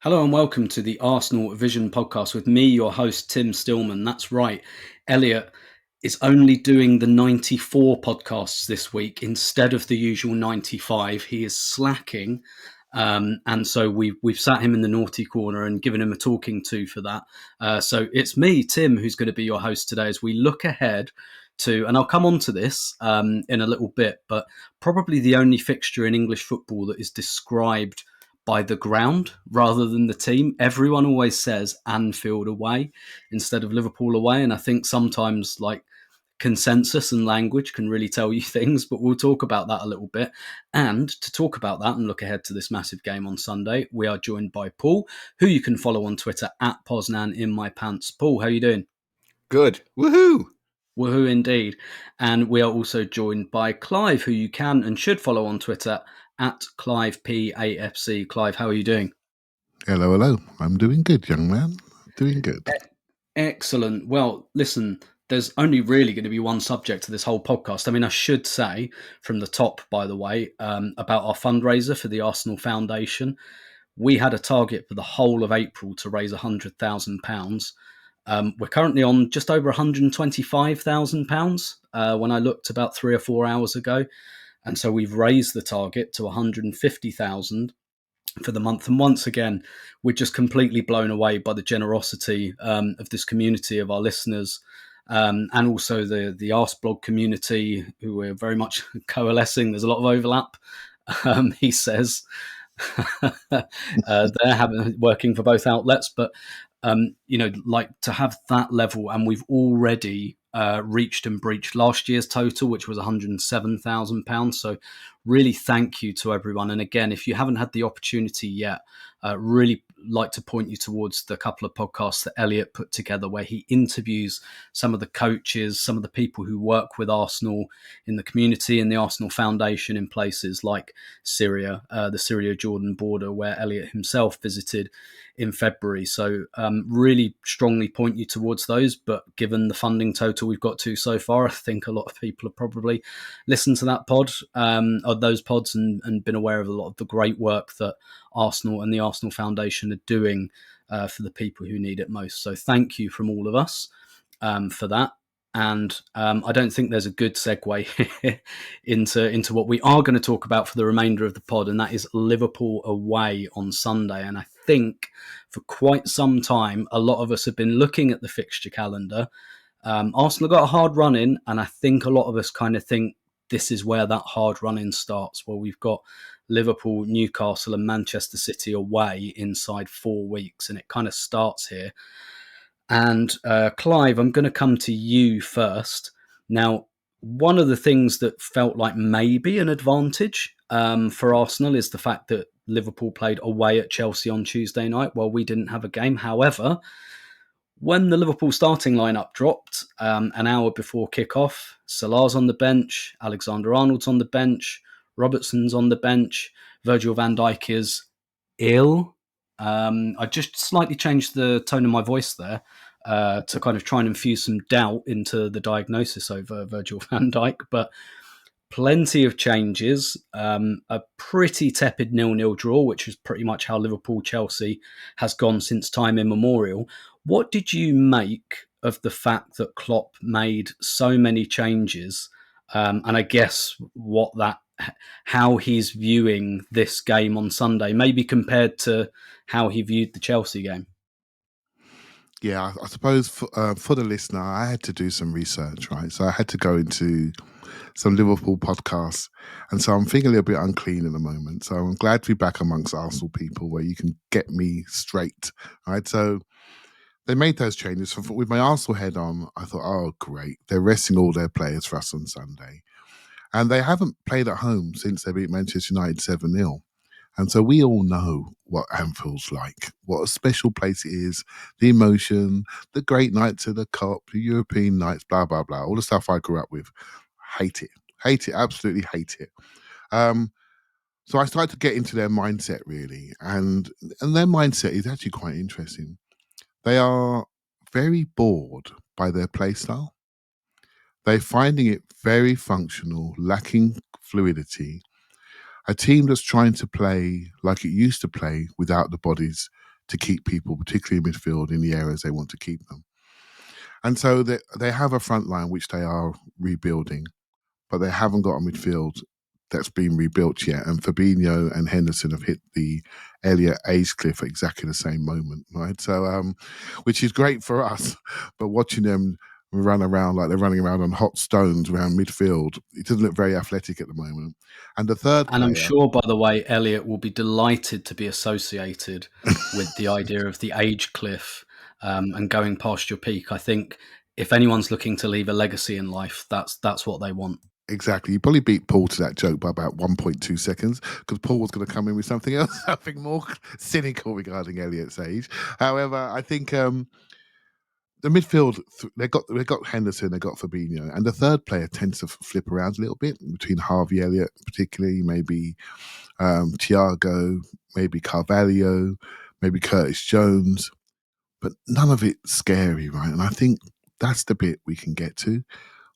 Hello and welcome to the Arsenal Vision Podcast with me, your host, Tim Stillman. That's right. Elliot is only doing the 94 podcasts this week instead of the usual 95. He is slacking. And so we've sat him in the naughty corner and given him a talking to for that. So it's me, Tim, who's going to be your host today as we look ahead to, and I'll come on to this in a little bit, but probably the only fixture in English football that is described by the ground rather than the team. Everyone always says Anfield away instead of Liverpool away. And I think sometimes like consensus and language can really tell you things, but we'll talk about that a little bit. And to talk about that and look ahead to this massive game on Sunday, we are joined by Paul, who you can follow on Twitter at Poznan in my pants. Paul, how are you doing? Good. Woohoo! Woohoo indeed. And we are also joined by Clive, who you can and should follow on Twitter at ClivePAFC. Clive, how are you doing? Hello. I'm doing good, young man. Doing good. Excellent. Well, listen, there's only really going to be one subject to this whole podcast. I mean, I should say from the top, by the way, about our fundraiser for the Arsenal Foundation. We had a target for the whole of April to raise £100,000. We're currently on just over £125,000 when I looked about 3 or 4 hours ago. And so we've raised the target to 150,000 for the month. And once again, we're just completely blown away by the generosity of this community, of our listeners, and also the Arsblog community, who we're very much coalescing. There's a lot of overlap, he says. They're working for both outlets, but like to have that level, and we've already reached and breached last year's total, which was £107,000. So really thank you to everyone. And again, if you haven't had the opportunity yet, really like to point you towards the couple of podcasts that Elliot put together where he interviews some of the coaches, some of the people who work with Arsenal in the community and the Arsenal Foundation in places like Syria, the Syria-Jordan border, where Elliot himself visited in February. So really strongly point you towards those. But given the funding total we've got to so far, I think a lot of people have probably listened to that pod or those pods and been aware of a lot of the great work that Arsenal and the Arsenal Foundation are doing for the people who need it most. So thank you from all of us for that. And I don't think there's a good segue into what we are going to talk about for the remainder of the pod, and that is Liverpool away on Sunday. And I think for quite some time, a lot of us have been looking at the fixture calendar. Arsenal got a hard run in, and I think a lot of us kind of think this is where that hard run in starts, where we've got Liverpool, Newcastle and Manchester City away inside 4 weeks, and it kind of starts here. And Clive, I'm going to come to you first. Now, one of the things that felt like maybe an advantage for Arsenal is the fact that Liverpool played away at Chelsea on Tuesday night while we didn't have a game. However, when the Liverpool starting lineup dropped an hour before kickoff, Salah's on the bench, Alexander-Arnold's on the bench, Robertson's on the bench, Virgil van Dijk is ill. I just slightly changed the tone of my voice there to kind of try and infuse some doubt into the diagnosis over Virgil van Dijk, but plenty of changes, a pretty tepid 0-0 draw, which is pretty much how Liverpool-Chelsea has gone since time immemorial. What did you make of the fact that Klopp made so many changes? And I guess how he's viewing this game on Sunday, maybe compared to how he viewed the Chelsea game. Yeah, I suppose for the listener, I had to do some research, right? So I had to go into some Liverpool podcasts. And so I'm feeling a little bit unclean at the moment. So I'm glad to be back amongst Arsenal people where you can get me straight, right? So they made those changes. So with my Arsenal head on, I thought, oh, great. They're resting all their players for us on Sunday. And they haven't played at home since they beat Manchester United 7-0. And so we all know what Anfield's like, what a special place it is, the emotion, the great nights of the Cup, the European nights, blah, blah, blah, all the stuff I grew up with. Hate it, absolutely hate it. So I started to get into their mindset, really. And their mindset is actually quite interesting. They are very bored by their play style. They're finding it very functional, lacking fluidity. A team that's trying to play like it used to play without the bodies to keep people, particularly in midfield, in the areas they want to keep them. And so they have a front line which they are rebuilding, but they haven't got a midfield that's been rebuilt yet. And Fabinho and Henderson have hit the Elliot age cliff at exactly the same moment, right? So, which is great for us, but watching them run around like they're running around on hot stones around midfield, it doesn't look very athletic at the moment. And the third And I'm player, sure, by the way, Elliot will be delighted to be associated with the idea of the age cliff and going past your peak. I think if anyone's looking to leave a legacy in life, that's what they want. exactly. You probably beat Paul to that joke by about 1.2 seconds, because Paul was going to come in with something else, something more cynical regarding Elliot's age. However, I think the midfield, they got Henderson, they got Fabinho, and the third player tends to flip around a little bit between Harvey Elliott, particularly, maybe Thiago, maybe Carvalho, maybe Curtis Jones, but none of it's scary, right? And I think that's the bit we can get to.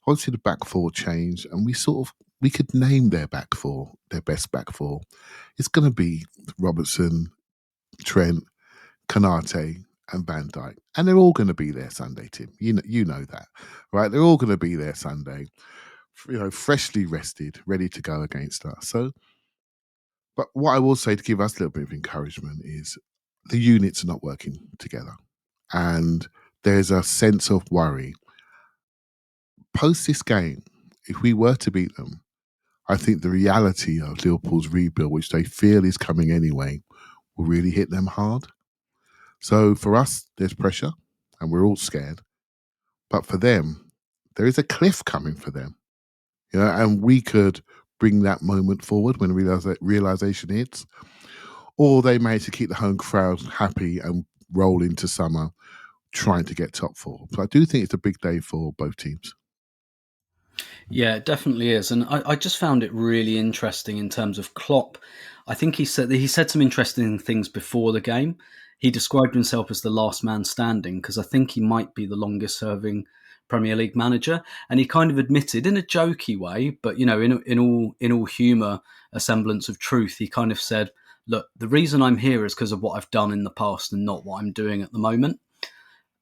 Obviously, the back four changed, and we could name their back four, their best back four. It's going to be Robertson, Trent, Kanate, and Van Dijk, and they're all going to be there Sunday, Tim. You know that, right? They're all going to be there Sunday, freshly rested, ready to go against us. So, but what I will say to give us a little bit of encouragement is the units are not working together, and there's a sense of worry. Post this game, if we were to beat them, I think the reality of Liverpool's rebuild, which they feel is coming anyway, will really hit them hard. So for us, there's pressure and we're all scared. But for them, there is a cliff coming for them. And we could bring that moment forward when realization hits. Or they manage to keep the home crowd happy and roll into summer trying to get top four. So I do think it's a big day for both teams. Yeah, it definitely is. And I just found it really interesting in terms of Klopp. I think he said some interesting things before the game. He described himself as the last man standing because I think he might be the longest serving Premier League manager. And he kind of admitted in a jokey way, but in all humour, a semblance of truth, he kind of said, look, the reason I'm here is because of what I've done in the past and not what I'm doing at the moment.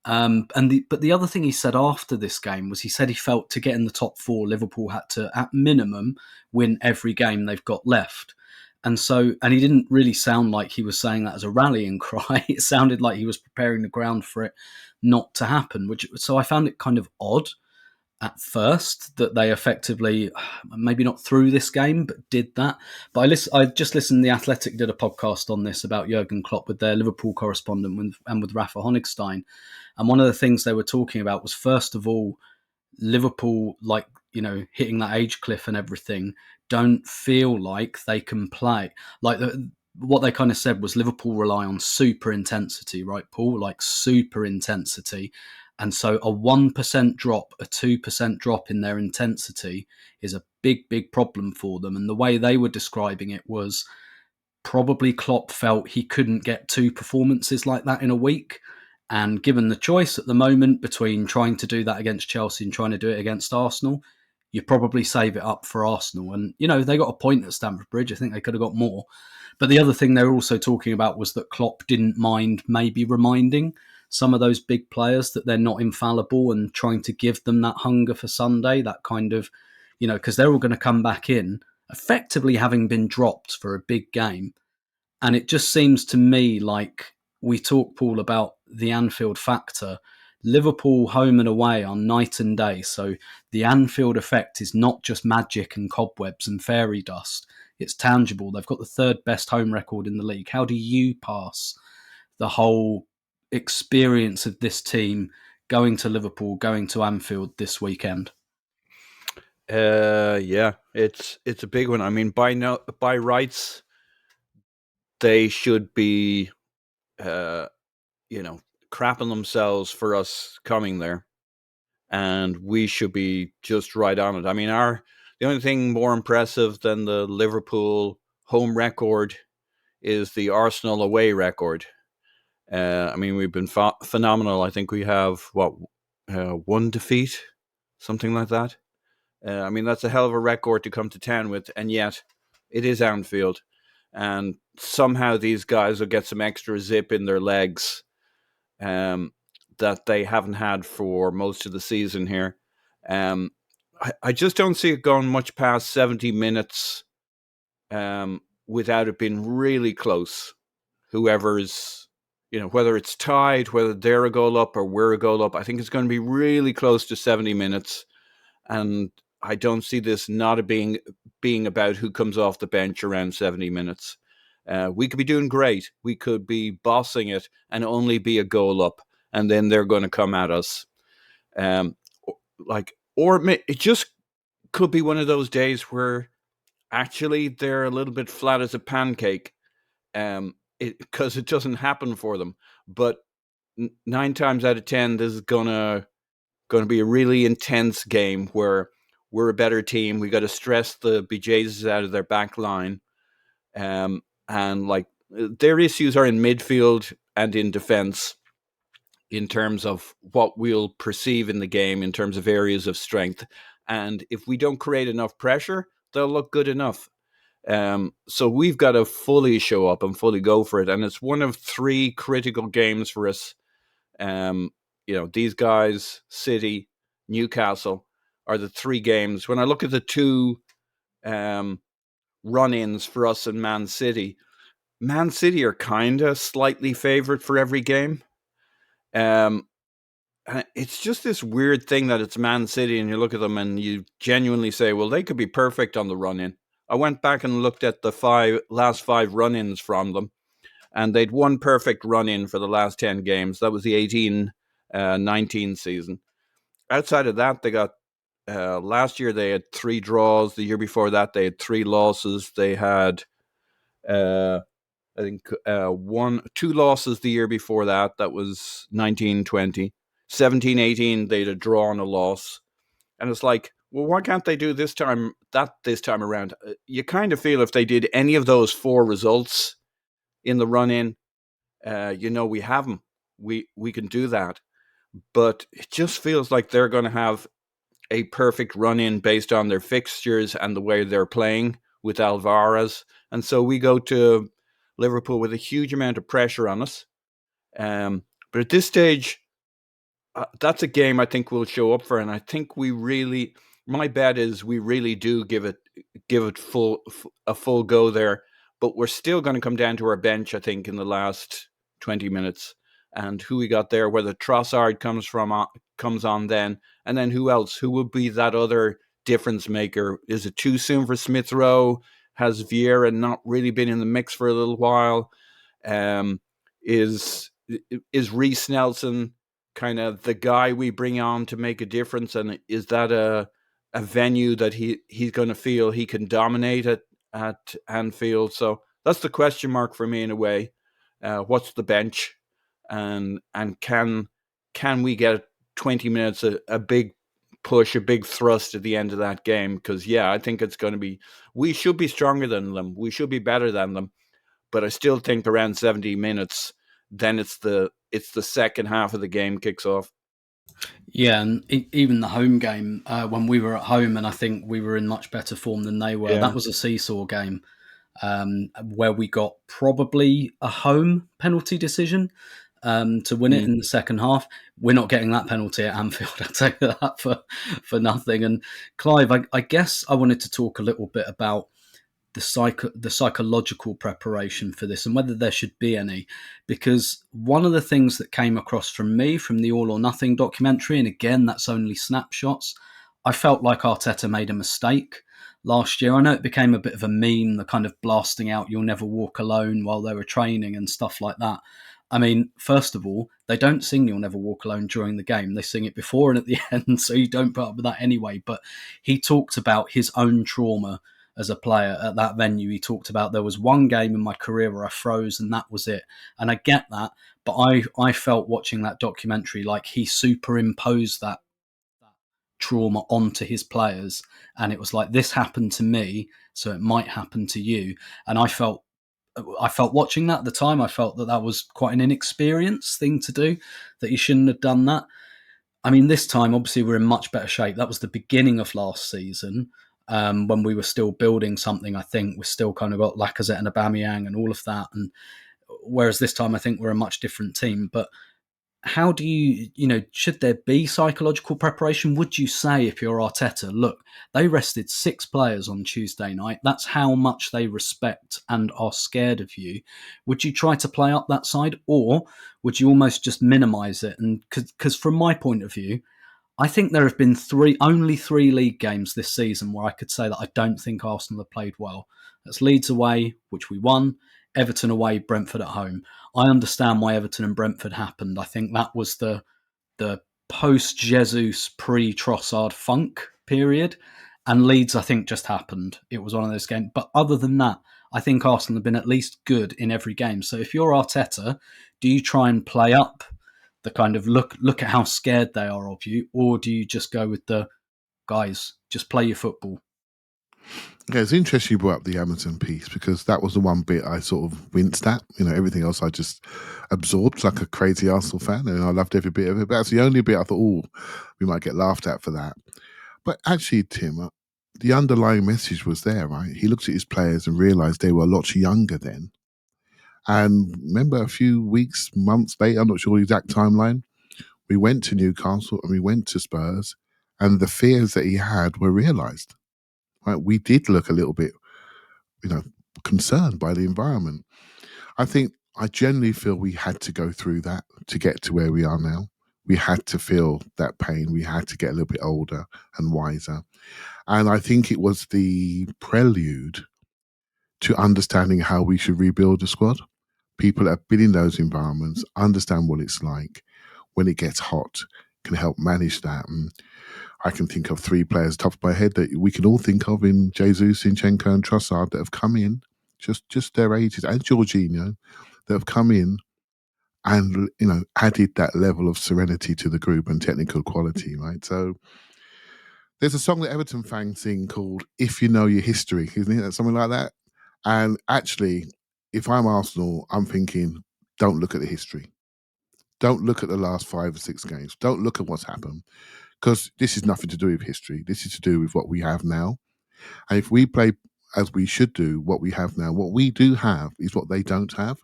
But the other thing he said after this game was he said he felt to get in the top four, Liverpool had to, at minimum, win every game they've got left. And he didn't really sound like he was saying that as a rallying cry. It sounded like he was preparing the ground for it not to happen. So I found it kind of odd at first that they effectively, maybe not through this game, but did that. But I just listened. The Athletic did a podcast on this about Jurgen Klopp with their Liverpool correspondent and with Rafa Honigstein. And one of the things they were talking about was, first of all, Liverpool, hitting that age cliff and everything, don't feel like they can play. What they kind of said was Liverpool rely on super intensity, right, Paul? Like super intensity. And so a 1% drop, a 2% drop in their intensity is a big, big problem for them. And the way they were describing it was probably Klopp felt he couldn't get two performances like that in a week. And given the choice at the moment between trying to do that against Chelsea and trying to do it against Arsenal, you probably save it up for Arsenal. And, they got a point at Stamford Bridge. I think they could have got more. But the other thing they were also talking about was that Klopp didn't mind maybe reminding some of those big players that they're not infallible and trying to give them that hunger for Sunday, that kind of, because they're all going to come back in effectively having been dropped for a big game. And it just seems to me like we talk, Paul, about the Anfield factor. Liverpool home and away are night and day. So the Anfield effect is not just magic and cobwebs and fairy dust. It's tangible. They've got the third best home record in the league. How do you pass the whole experience of this team going to Liverpool, going to Anfield this weekend? Yeah, it's a big one. I mean, by rights, they should be, crapping themselves for us coming there, and we should be just right on it. I mean, the only thing more impressive than the Liverpool home record is the Arsenal away record. I mean, we've been phenomenal. I think we have, one defeat, something like that. I mean, that's a hell of a record to come to town with, and yet it is Anfield. and somehow these guys will get some extra zip in their legs that they haven't had for most of the season here. I just don't see it going much past 70 minutes without it being really close. Whoever's, whether it's tied, whether they're a goal up or we're a goal up, I think it's going to be really close to 70 minutes. And I don't see this not being about who comes off the bench around 70 minutes. We could be doing great. We could be bossing it and only be a goal up, and then they're going to come at us. Or it just could be one of those days where actually they're a little bit flat as a pancake, because it doesn't happen for them. But 9 times out of 10, this is gonna be a really intense game where we're a better team. We got to stress the BJs out of their back line, and their issues are in midfield and in defense, in terms of what we'll perceive in the game in terms of areas of strength. And if we don't create enough pressure, they'll look good enough. So we've got to fully show up and fully go for it. And it's one of 3 critical games for us. These guys, City, Newcastle, are the 3 games. When I look at the 2 run-ins for us and Man City are kind of slightly favourite for every game. It's just this weird thing that it's Man City, and you look at them and you genuinely say, well, they could be perfect on the run-in. I went back and looked at the last 5 run-ins from them, and they'd 1 perfect run-in for the last 10 games. That was the 18-19 season. Outside of that, they got last year they had 3 draws. The year before that, they had 3 losses. They had I think 2 losses the year before that. That was 19-20. 17-18, they'd a draw and a loss. And it's like, well, why can't they do this time around? You kind of feel if they did any of those 4 results in the run-in, we have them. We can do that. But it just feels like they're going to have a perfect run-in based on their fixtures and the way they're playing with Alvarez. And so we go to Liverpool with a huge amount of pressure on us. But at this stage, that's a game I think we'll show up for, and I think my bet is we really do give it a full go there. But we're still going to come down to our bench, I think, in the last 20 minutes, and who we got there, whether Trossard comes on then, and then who else? Who would be that other difference maker? Is it too soon for Smith Rowe? Has Vieira not really been in the mix for a little while? Is Reece Nelson kind of the guy we bring on to make a difference, and is that a venue that he's going to feel he can dominate at Anfield? So that's the question mark for me in a way. What's the bench, and can we get 20 minutes, a big push, a big thrust at the end of that game? Because I think it's going to be, we should be stronger than them, we should be better than them, but I still think around 70 minutes, then it's the second half of the game kicks off. Yeah, and even the home game, when we were at home, and I think we were in much better form than they were, that was a seesaw game, where we got probably a home penalty decision to win it in the second half. We're not getting that penalty at Anfield, I'll tell you that for nothing. And Clive, I guess I wanted to talk a little bit about the psychological preparation for this and whether there should be any, because one of the things that came across from me from the All or Nothing documentary, and again, that's only snapshots, I felt like Arteta made a mistake last year. I know it became a bit of a meme, the kind of blasting out "You'll Never Walk Alone" while they were training and stuff like that. I mean, first of all, they don't sing "You'll Never Walk Alone" during the game. They sing it before and at the end, so you don't put up with that anyway. But he talked about his own trauma as a player at that venue. He talked about, there was one game in my career where I froze and that was it. And I get that, but I felt watching that documentary like he superimposed that trauma onto his players. And it was like, this happened to me, so it might happen to you. And I felt watching that at the time, I felt that was quite an inexperienced thing to do, that he shouldn't have done that. I mean, this time, obviously, we're in much better shape. That was the beginning of last season. when we were still building something. I think we've still kind of got Lacazette and Aubameyang and all of that. And whereas this time, I think we're a much different team. But how do should there be psychological preparation? Would you say, if you're Arteta, look, they rested 6 players on Tuesday night. That's how much they respect and are scared of you. Would you try to play up that side, or would you almost just minimise it? And because from my point of view, I think there have been only three league games this season where I could say that I don't think Arsenal have played well. That's Leeds away, which we won, Everton away, Brentford at home. I understand why Everton and Brentford happened. I think that was the post-Jesus, pre-Trossard funk period. And Leeds, I think, just happened. It was one of those games. But other than that, I think Arsenal have been at least good in every game. So if you're Arteta, do you try and play up the kind of look at how scared they are of you, or do you just go with the guys, just play your football? Yeah, it's interesting you brought up the Amazon piece, because that was the one bit I sort of winced at. Everything else I just absorbed like a crazy Arsenal fan, and I loved every bit of it. But that's the only bit I thought, oh, we might get laughed at for that. But actually, Tim, the underlying message was there, right? He looked at his players and realised they were a lot younger then. And remember, a few weeks, months later, I'm not sure the exact timeline, we went to Newcastle and we went to Spurs, and the fears that he had were realised. Right? We did look a little bit, concerned by the environment. I generally feel we had to go through that to get to where we are now. We had to feel that pain. We had to get a little bit older and wiser. And I think it was the prelude to understanding how we should rebuild the squad. People that have been in those environments understand what it's like when it gets hot, can help manage that. And I can think of 3 players top of my head that we can all think of in Jesus, Zinchenko and Trossard that have come in, just their ages, and Jorginho, that have come in and, added that level of serenity to the group and technical quality, right? So there's a song that Everton fans sing called If You Know Your History, isn't it? Something like that. And actually, if I'm Arsenal, I'm thinking, don't look at the history. Don't look at the last 5 or 6 games. Don't look at what's happened, because this is nothing to do with history. This is to do with what we have now. And if we play as we should do, what we have now, what we do have is what they don't have.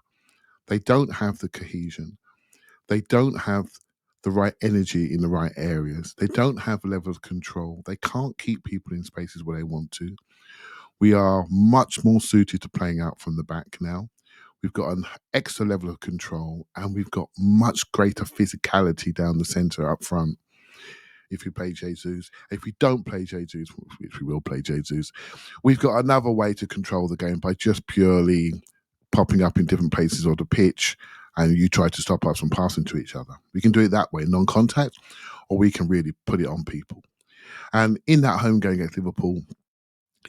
They don't have the cohesion. They don't have the right energy in the right areas. They don't have a level of control. They can't keep people in spaces where they want to. We are much more suited to playing out from the back now. We've got an extra level of control, and we've got much greater physicality down the centre up front. If we play Jesus, if we don't play Jesus, which we will play Jesus, we've got another way to control the game by just purely popping up in different places of the pitch, and you try to stop us from passing to each other. We can do it that way, non-contact, or we can really put it on people. And in that home game against Liverpool,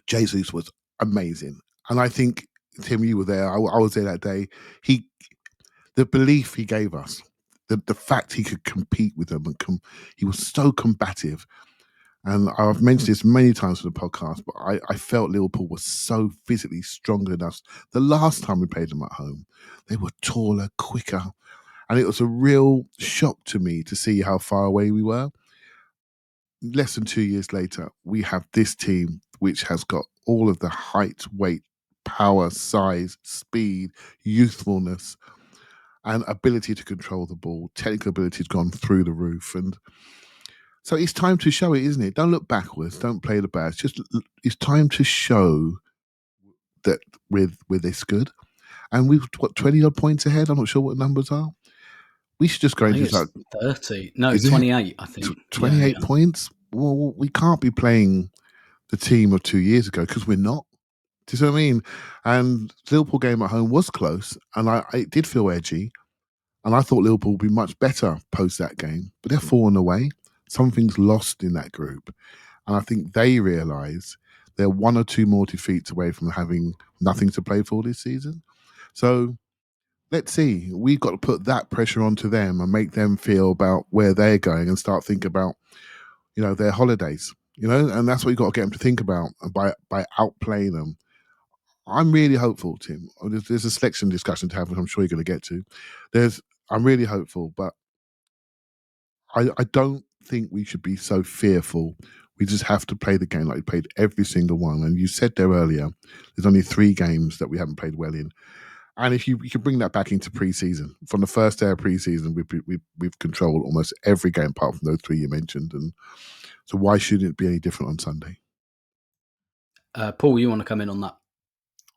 Jesus was amazing. And I think, Tim, you were there. I was there that day. The belief he gave us, the fact he could compete with them, and he was so combative. And I've mentioned this many times on the podcast, but I felt Liverpool was so physically stronger than us. The last time we played them at home, they were taller, quicker. And it was a real shock to me to see how far away we were. Less than 2 years later, we have this team which has got all of the height, weight, power, size, speed, youthfulness, and ability to control the ball. Technical ability has gone through the roof. And so it's time to show it, isn't it? Don't look backwards. Don't play the bad. It's time to show that we're this good. And we've got 20 odd points ahead. I'm not sure what numbers are. We should just go into like 30. No, 28, I think. 28 points? Well, we can't be playing the team of 2 years ago, because we're not. Do you see what I mean? And the Liverpool game at home was close, and it did feel edgy. And I thought Liverpool would be much better post that game, but they're falling away. Something's lost in that group. And I think they realise they're 1 or 2 more defeats away from having nothing to play for this season. So let's see. We've got to put that pressure onto them and make them feel about where they're going and start thinking about, their holidays, and that's what you've got to get them to think about by outplaying them. I'm really hopeful, Tim. There's a selection discussion to have, which I'm sure you're going to get to. I'm really hopeful, but I don't think we should be so fearful We just have to play the game like we played every single one. And you said there earlier, there's only 3 games that we haven't played well in. And if you can bring that back into pre-season, from the first day of pre-season, we've controlled almost every game apart from those 3 you mentioned. And so why shouldn't it be any different on Sunday? Paul, you want to come in on that?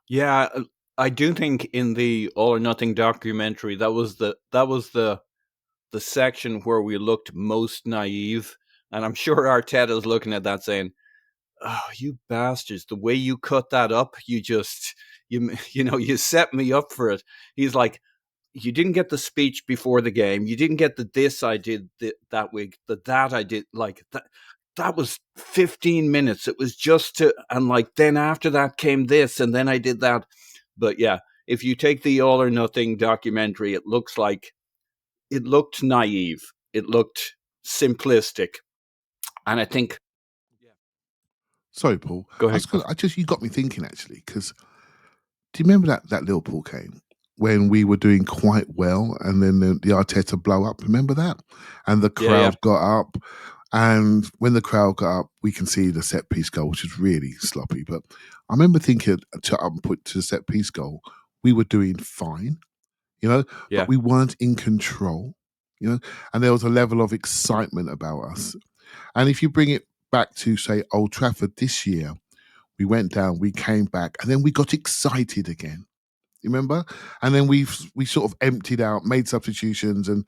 Yeah, I do think in the All or Nothing documentary, that was the section where we looked most naive. And I'm sure Arteta's looking at that saying, "Oh, you bastards, the way you cut that up, you set me up for it." He's like, "You didn't get the speech before the game. You didn't get the this I did that week, the that I did, like that was 15 minutes. It was just to, and like, then after that came this, and then I did that." But yeah, if you take the All or Nothing documentary, it looked naive. It looked simplistic. And I think, Sorry, Paul. Go ahead. You got me thinking actually, because do you remember that Liverpool game when we were doing quite well, and then the Arteta blow up? Remember that? And the crowd got up, and when the crowd got up, we conceded a set piece goal, which was really sloppy. But I remember thinking to the set piece goal, we were doing fine, but we weren't in control, and there was a level of excitement about us. And if you bring it back to, say, Old Trafford this year, we went down, we came back, and then we got excited again. You remember? And then we sort of emptied out, made substitutions, and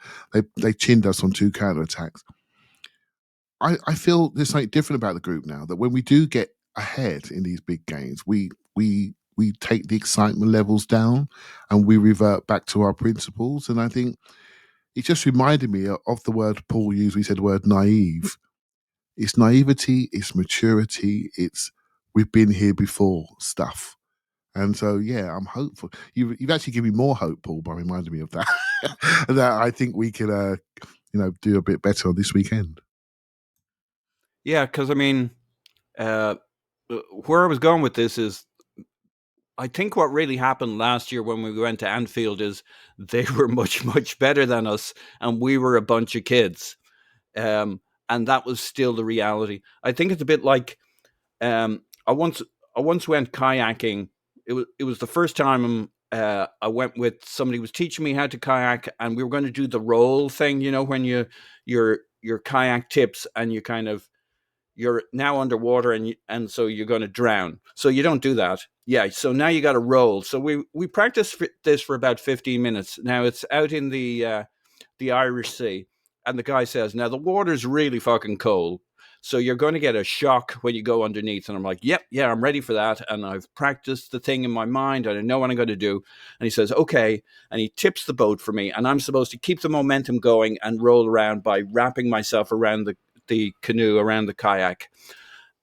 they chinned us on 2 counterattacks. I feel there's something different about the group now, that when we do get ahead in these big games, we take the excitement levels down and we revert back to our principles. And I think it just reminded me of the word Paul used. We said the word naive. It's naivety, it's maturity, it's we've been here before stuff. And so, yeah, I'm hopeful. You've actually given me more hope, Paul, by reminding me of that. That I think we can, do a bit better on this weekend. Yeah, because I mean, where I was going with this is, I think what really happened last year when we went to Anfield is they were much, much better than us, and we were a bunch of kids. And that was still the reality. I think it's a bit like, I once went kayaking. It was the first time I went with somebody who was teaching me how to kayak, and we were going to do the roll thing, when your kayak tips and you're now underwater and so you're going to drown. So you don't do that. Yeah. So now you got to roll. So we practiced this for about 15 minutes. Now it's out in the Irish Sea, and the guy says, "Now the water's really fucking cold, so you're going to get a shock when you go underneath." And I'm like, "Yep, yeah, I'm ready for that. And I've practiced the thing in my mind, and I know what I'm going to do." And he says, "Okay." And he tips the boat for me, and I'm supposed to keep the momentum going and roll around by wrapping myself around the canoe, around the kayak.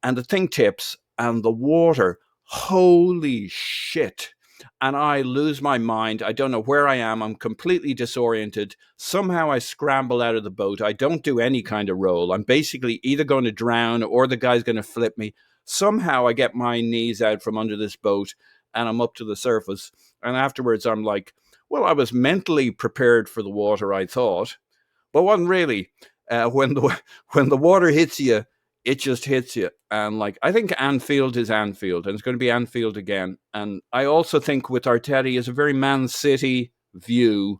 And the thing tips, and the water, holy shit. And I lose my mind. I don't know where I am. I'm completely disoriented. Somehow I scramble out of the boat. I don't do any kind of roll. I'm basically either going to drown or the guy's going to flip me. Somehow I get my knees out from under this boat and I'm up to the surface. And afterwards I'm like, well, I was mentally prepared for the water, I thought, but wasn't really. When the water hits you, it just hits you. And like, I think Anfield is Anfield, and it's going to be Anfield again. And I also think with Arteta is a very Man City view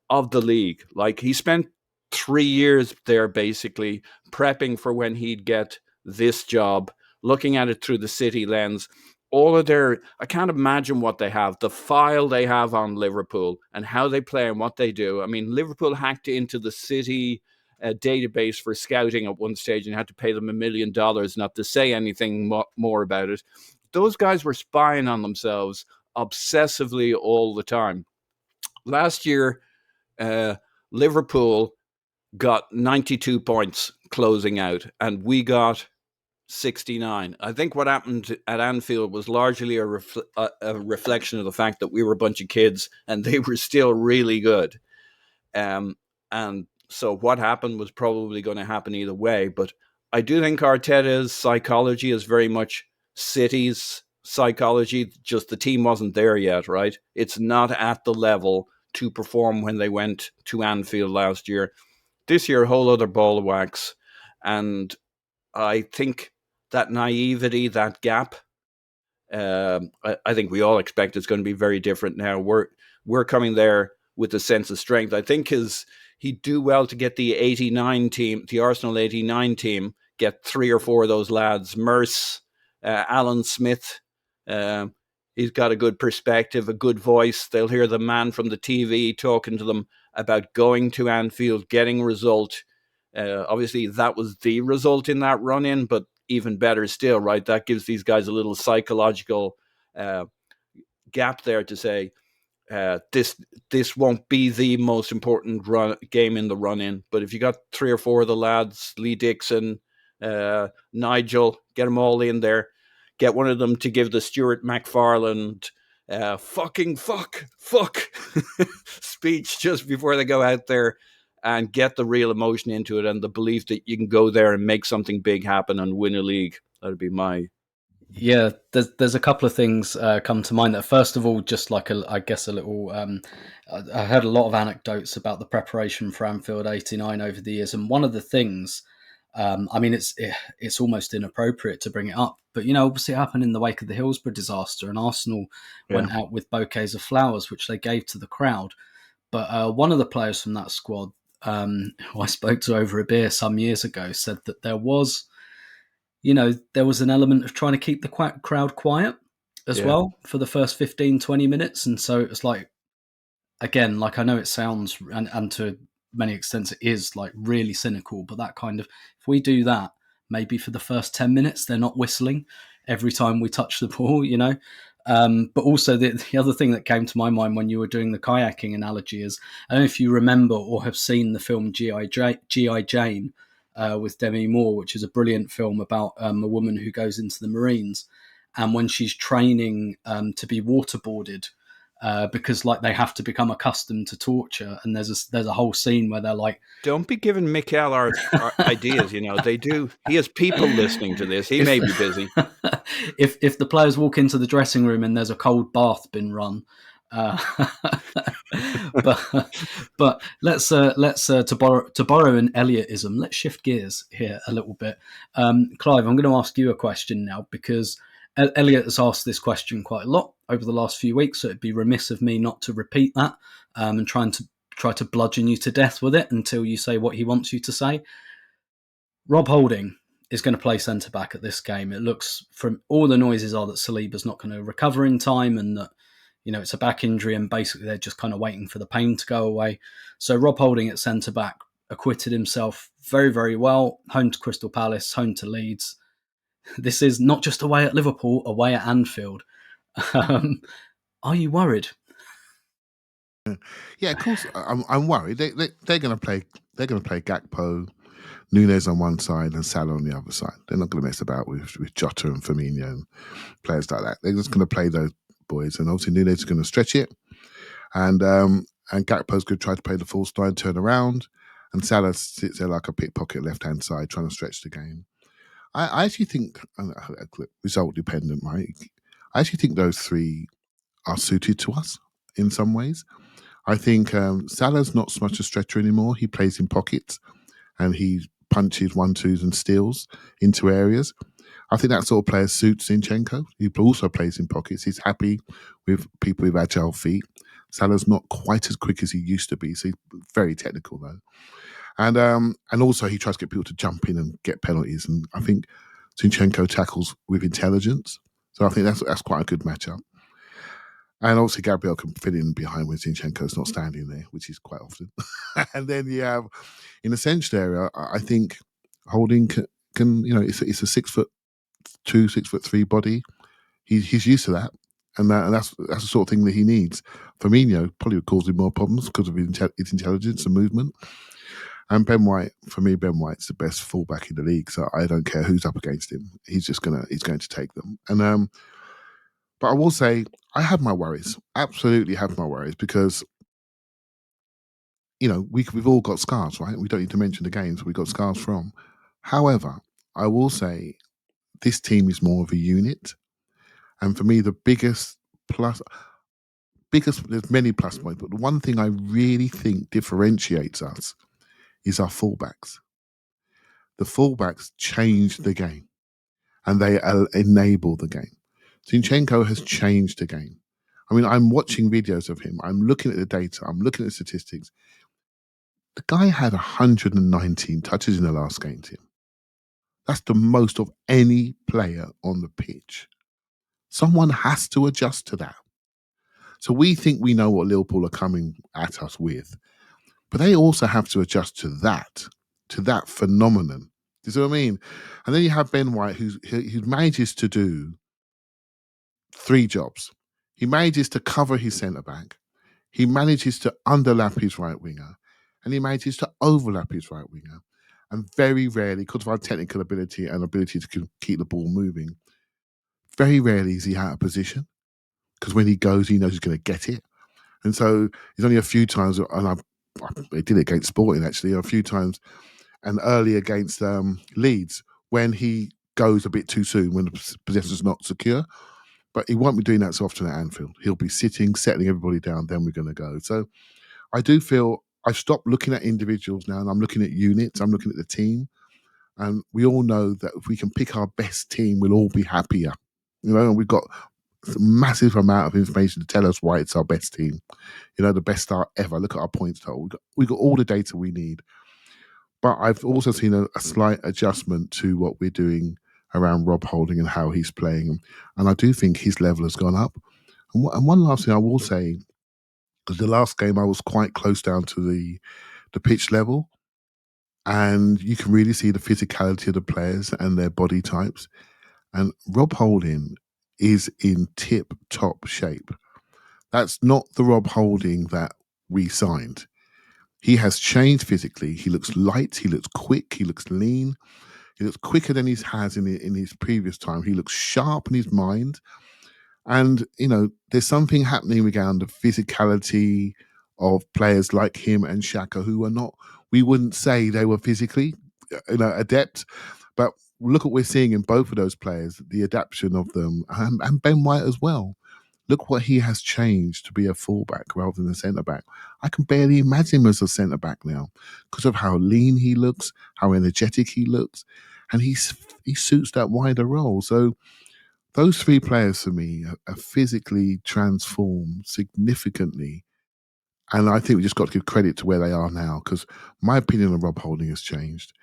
of the league. Like, he spent 3 years there basically prepping for when he'd get this job, looking at it through the City lens. All of I can't imagine what they have, the file they have on Liverpool and how they play and what they do. I mean, Liverpool hacked into the City database for scouting at one stage and had to pay them $1 million not to say anything more about it. Those guys were spying on themselves obsessively all the time. Last year, Liverpool got 92 points closing out, and we got 69. I think what happened at Anfield was largely a reflection of the fact that we were a bunch of kids and they were still really good. And so what happened was probably going to happen either way. But I do think Arteta's psychology is very much City's psychology. Just the team wasn't there yet, right? It's not at the level to perform when they went to Anfield last year. This year, a whole other ball of wax. And I think that naivety, that gap, I think we all expect it's going to be very different now. We're coming there with a sense of strength. I think he'd do well to get the 89 team, the Arsenal 89 team, get 3 or 4 of those lads. Merce, Alan Smith, he's got a good perspective, a good voice. They'll hear the man from the TV talking to them about going to Anfield, getting a result. Obviously, that was the result in that run-in, but even better still, right? That gives these guys a little psychological gap there to say, this won't be the most important game in the run-in. But if you got 3 or 4 of the lads, Lee Dixon, Nigel, get them all in there. Get one of them to give the Stuart McFarland fuck speech just before they go out there, and get the real emotion into it and the belief that you can go there and make something big happen and win a league. That'd be my... Yeah, there's a couple of things come to mind. That first of all, just like I guess a little. I heard a lot of anecdotes about the preparation for Anfield '89 over the years, and one of the things, I mean, it's almost inappropriate to bring it up, but obviously it happened in the wake of the Hillsborough disaster, and Arsenal went out with bouquets of flowers, which they gave to the crowd. But one of the players from that squad, who I spoke to over a beer some years ago, said that there was an element of trying to keep the crowd quiet as well for the first 15, 20 minutes. And so it's like, again, like I know it sounds, and to many extents it is like really cynical, but that kind of, if we do that, maybe for the first 10 minutes, they're not whistling every time we touch the ball, But also the other thing that came to my mind when you were doing the kayaking analogy is, I don't know if you remember or have seen the film G.I. Jane, with Demi Moore, which is a brilliant film about a woman who goes into the Marines, and when she's training to be waterboarded, because like they have to become accustomed to torture, and there's a whole scene where they're like, "Don't be giving Mikel our ideas." They do. He has people listening to this. He may be busy. If the players walk into the dressing room and there's a cold bath been run. But let's to borrow an Elliotism, let's shift gears here a little bit. Clive, I'm going to ask you a question now, because Elliot has asked this question quite a lot over the last few weeks, so it'd be remiss of me not to repeat that, and try to bludgeon you to death with it until you say what he wants you to say. Rob Holding is going to play centre-back at this game. It looks, from all the noises, are that Saliba's not going to recover in time, and that it's a back injury, and basically they're just kind of waiting for the pain to go away. So Rob Holding at centre-back acquitted himself very, very well. Home to Crystal Palace, home to Leeds. This is not just away at Liverpool, away at Anfield. Are you worried? Yeah, of course. I'm worried. They're going to play. They're going to play Gakpo, Nunes on one side, and Salah on the other side. They're not going to mess about with Jota and Firmino and players like that. They're just going to play those boys, and obviously Nunes is going to stretch it, and Gakpo's going to try to play the full style, turn around, and Salah sits there like a pickpocket left hand side, trying to stretch the game. I actually think, result dependent, right? I actually think those three are suited to us in some ways. I think Salah's not so much a stretcher anymore. He plays in pockets and he punches 1-2s and steals into areas. I think that sort of player suits Zinchenko. He also plays in pockets. He's happy with people with agile feet. Salah's not quite as quick as he used to be, so he's very technical though. And also he tries to get people to jump in and get penalties. And I think Zinchenko tackles with intelligence. So I think that's quite a good matchup. And obviously Gabriel can fit in behind when Zinchenko's not standing there, which is quite often. And then you have, in the central area, I think Holding can it's a 6'2", 6'3" body. He's used to that. And that's the sort of thing that he needs. Firmino probably would cause him more problems because of his intelligence and movement. And Ben White, for me, Ben White's the best fullback in the league, so I don't care who's up against him. He's going to take them. And but I will say I have my worries. Absolutely have my worries, because we've all got scars, right? We don't need to mention the games we got scars from. However, I will say this team is more of a unit, and for me, the biggest, there's many plus points, but the one thing I really think differentiates us is our fullbacks. The fullbacks change the game and they enable the game. Zinchenko has changed the game. I mean, I'm watching videos of him. I'm looking at the data. I'm looking at the statistics. The guy had 119 touches in the last game, Tim. That's the most of any player on the pitch. Someone has to adjust to that. So we think we know what Liverpool are coming at us with, but they also have to adjust to that phenomenon. Do you see what I mean? And then you have Ben White, who manages to do 3 jobs. He manages to cover his centre back. He manages to underlap his right winger, and he manages to overlap his right winger. And very rarely, because of our technical ability and ability to keep the ball moving, very rarely is he out of position. Because when he goes, he knows he's going to get it. And so there's only a few times, and I did it against Sporting actually, a few times, and early against Leeds, when he goes a bit too soon, when the possession's not secure. But he won't be doing that so often at Anfield. He'll be sitting, settling everybody down, then we're going to go. So I do feel I've stopped looking at individuals now, and I'm looking at units, I'm looking at the team. And we all know that if we can pick our best team, we'll all be happier. And we've got a massive amount of information to tell us why it's our best team. The best start ever. Look at our points total. We've got all the data we need. But I've also seen a slight adjustment to what we're doing around Rob Holding and how he's playing. And I do think his level has gone up. And one last thing I will say, because the last game I was quite close down to the pitch level, and you can really see the physicality of the players and their body types. And Rob Holding is in tip-top shape. That's not the Rob Holding that we signed. He has changed physically. He looks light. He looks quick. He looks lean. He looks quicker than he has in his previous time. He looks sharp in his mind. And, there's something happening around the physicality of players like him and Xhaka, who are not, we wouldn't say they were physically, adept. But look what we're seeing in both of those players, the adaptation of them, and Ben White as well. Look what he has changed to be a fullback rather than a centre-back. I can barely imagine him as a centre-back now because of how lean he looks, how energetic he looks, and he suits that wider role. So those 3 players for me are physically transformed significantly. And I think we just got to give credit to where they are now, because my opinion on Rob Holding has changed.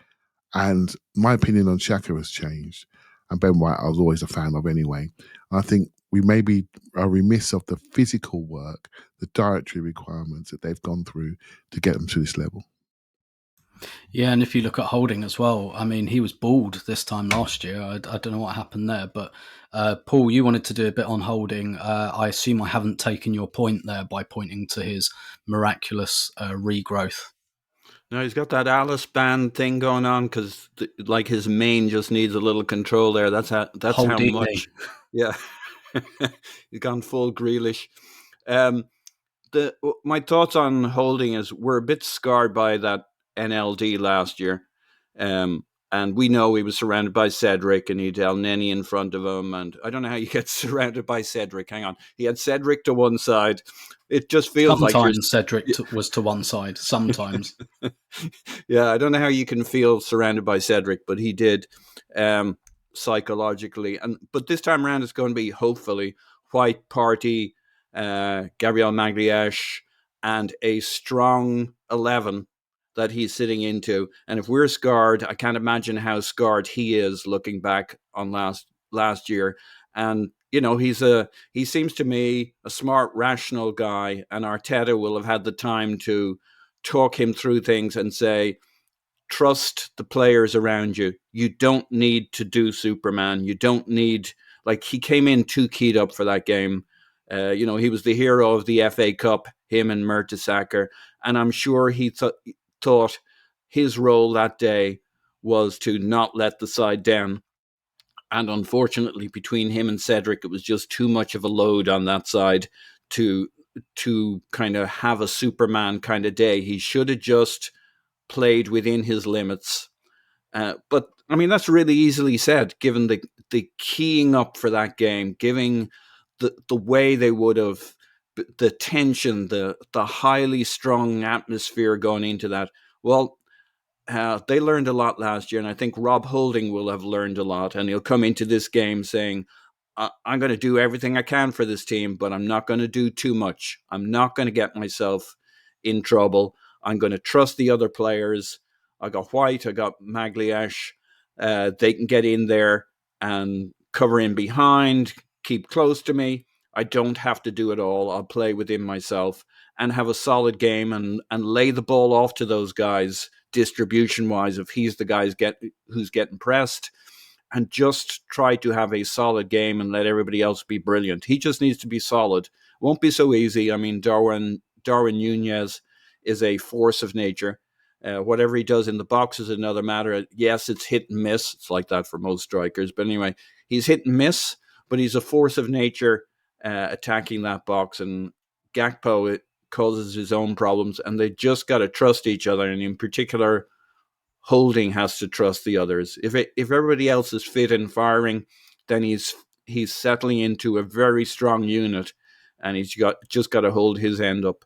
And my opinion on Xhaka has changed. And Ben White, I was always a fan of anyway. And I think we maybe are remiss of the physical work, the dietary requirements that they've gone through to get them to this level. Yeah, and if you look at Holding as well, I mean, he was bald this time last year. I don't know what happened there, but Paul, you wanted to do a bit on Holding. I assume I haven't taken your point there by pointing to his miraculous regrowth. No, he's got that Alice band thing going on because, like, his mane just needs a little control there. That's how much. Yeah, he's gone full Grealish. My thoughts on Holding is we're a bit scarred by that NLD last year, and we know he was surrounded by Cedric and he had El Neni in front of him. And I don't know how you get surrounded by Cedric. Hang on, he had Cedric to one side. It just feels sometimes Cedric was to one side. Sometimes, yeah, I don't know how you can feel surrounded by Cedric, but he did psychologically. But this time around, it's going to be hopefully White, Partey, Gabriel Magalhaes, and a strong 11 that he's sitting into. And if we're scarred, I can't imagine how scarred he is looking back on last year. And he seems to me a smart, rational guy, and Arteta will have had the time to talk him through things and say, trust the players around you. You don't need to do Superman. You don't need, he came in too keyed up for that game. He was the hero of the FA Cup, him and Mertesacker, and I'm sure he thought his role that day was to not let the side down. And unfortunately, between him and Cedric, it was just too much of a load on that side to kind of have a Superman kind of day. He should have just played within his limits. But, I mean, that's really easily said, given the keying up for that game, giving the way they would have, the tension, the highly strung atmosphere going into that. Well, they learned a lot last year, and I think Rob Holding will have learned a lot, and he'll come into this game saying, I'm going to do everything I can for this team, but I'm not going to do too much. I'm not going to get myself in trouble. I'm going to trust the other players. I got White, I got Magliash. They can get in there and cover in behind, keep close to me. I don't have to do it all. I'll play within myself and have a solid game and lay the ball off to those guys distribution-wise if he's the guy who's getting pressed, and just try to have a solid game and let everybody else be brilliant. He just needs to be solid. Won't be so easy. I mean, Darwin Nunez is a force of nature. Whatever he does in the box is another matter. Yes, it's hit and miss. It's like that for most strikers. But anyway, he's hit and miss, but he's a force of nature attacking that box. And Gakpo, it causes his own problems. And they just got to trust each other. And in particular, Holding has to trust the others. If everybody else is fit and firing, then he's settling into a very strong unit, and he's just got to hold his end up.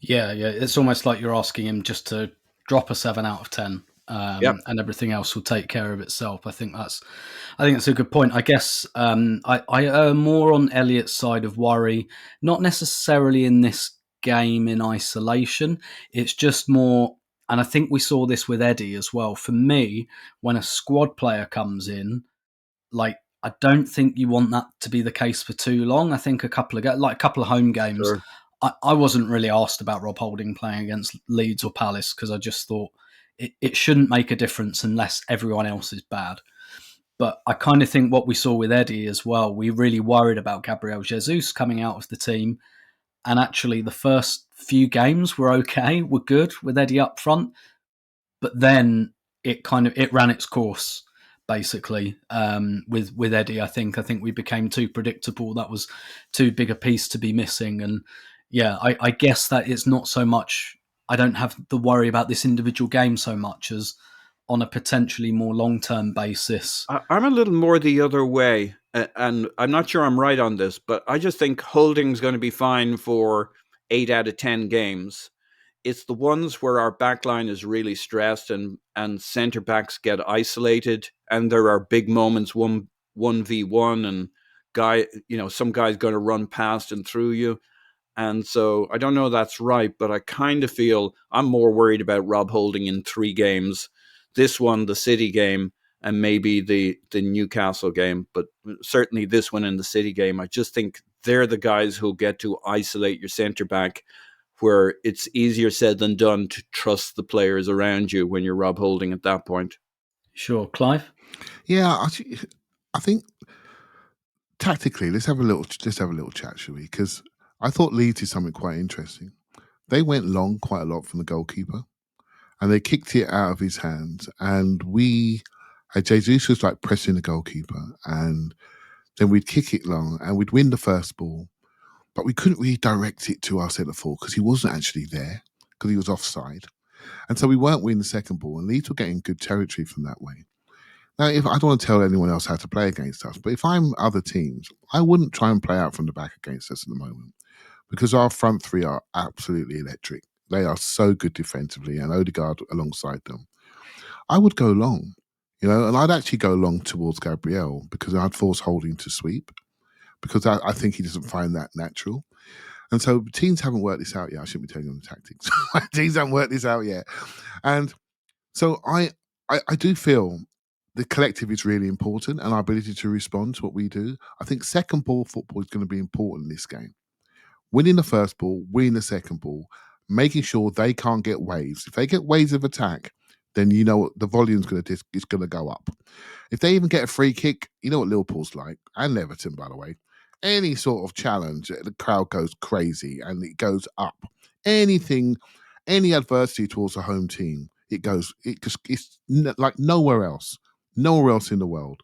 Yeah. It's almost like you're asking him just to drop a 7 out of 10, and everything else will take care of itself. I think that's a good point. I guess I err more on Elliot's side of worry, not necessarily in this game in isolation. It's just more. And I think we saw this with Eddie as well. For me, when a squad player comes in, I don't think you want that to be the case for too long. I think a couple of home games, Sure. I wasn't really asked about Rob Holding playing against Leeds or Palace because I just thought it shouldn't make a difference unless everyone else is bad. But I kind of think what we saw with Eddie as well, we really worried about Gabriel Jesus coming out of the team. And actually, the first few games were okay, were good with Eddie up front, but then it ran its course basically with Eddie. I think we became too predictable. That was too big a piece to be missing, and yeah, I guess that it's not so much. I don't have the worry about this individual game so much as on a potentially more long-term basis. I'm a little more the other way, and I'm not sure I'm right on this, but I just think Holding's going to be fine for 8 out of 10 games. It's the ones where our backline is really stressed and centre backs get isolated, and there are big moments, 1v1, and some guy's going to run past and through you. And so I don't know that's right, but I kind of feel I'm more worried about Rob Holding in 3 games. This one, the City game, and maybe the Newcastle game, but certainly this one and the City game. I just think they're the guys who get to isolate your centre back, where it's easier said than done to trust the players around you when you're Rob Holding at that point. Sure, Clive? Yeah, I think tactically, let's have a little chat, shall we? Because I thought Leeds did something quite interesting. They went long quite a lot from the goalkeeper, and they kicked it out of his hands. And Jesus was like pressing the goalkeeper, and then we'd kick it long, and we'd win the first ball, but we couldn't really direct it to our centre forward because he wasn't actually there because he was offside, and so we weren't winning the second ball. And Leeds were getting good territory from that way. Now, if I don't want to tell anyone else how to play against us, but if I'm other teams, I wouldn't try and play out from the back against us at the moment because our front three are absolutely electric. They are so good defensively, and Odegaard alongside them. I would go long, and I'd actually go long towards Gabriel because I'd force Holding to sweep because I think he doesn't find that natural. And so teams haven't worked this out yet. I shouldn't be telling them the tactics. Teams haven't worked this out yet. And so I do feel the collective is really important and our ability to respond to what we do. I think second ball football is going to be important in this game. Winning the first ball, winning the second ball, making sure they can't get waves. If they get waves of attack, then the volume's going to go up. If they even get a free kick, you know what Liverpool's like, and Everton, by the way. Any sort of challenge, the crowd goes crazy and it goes up. Anything, any adversity towards a home team, it's like nowhere else in the world.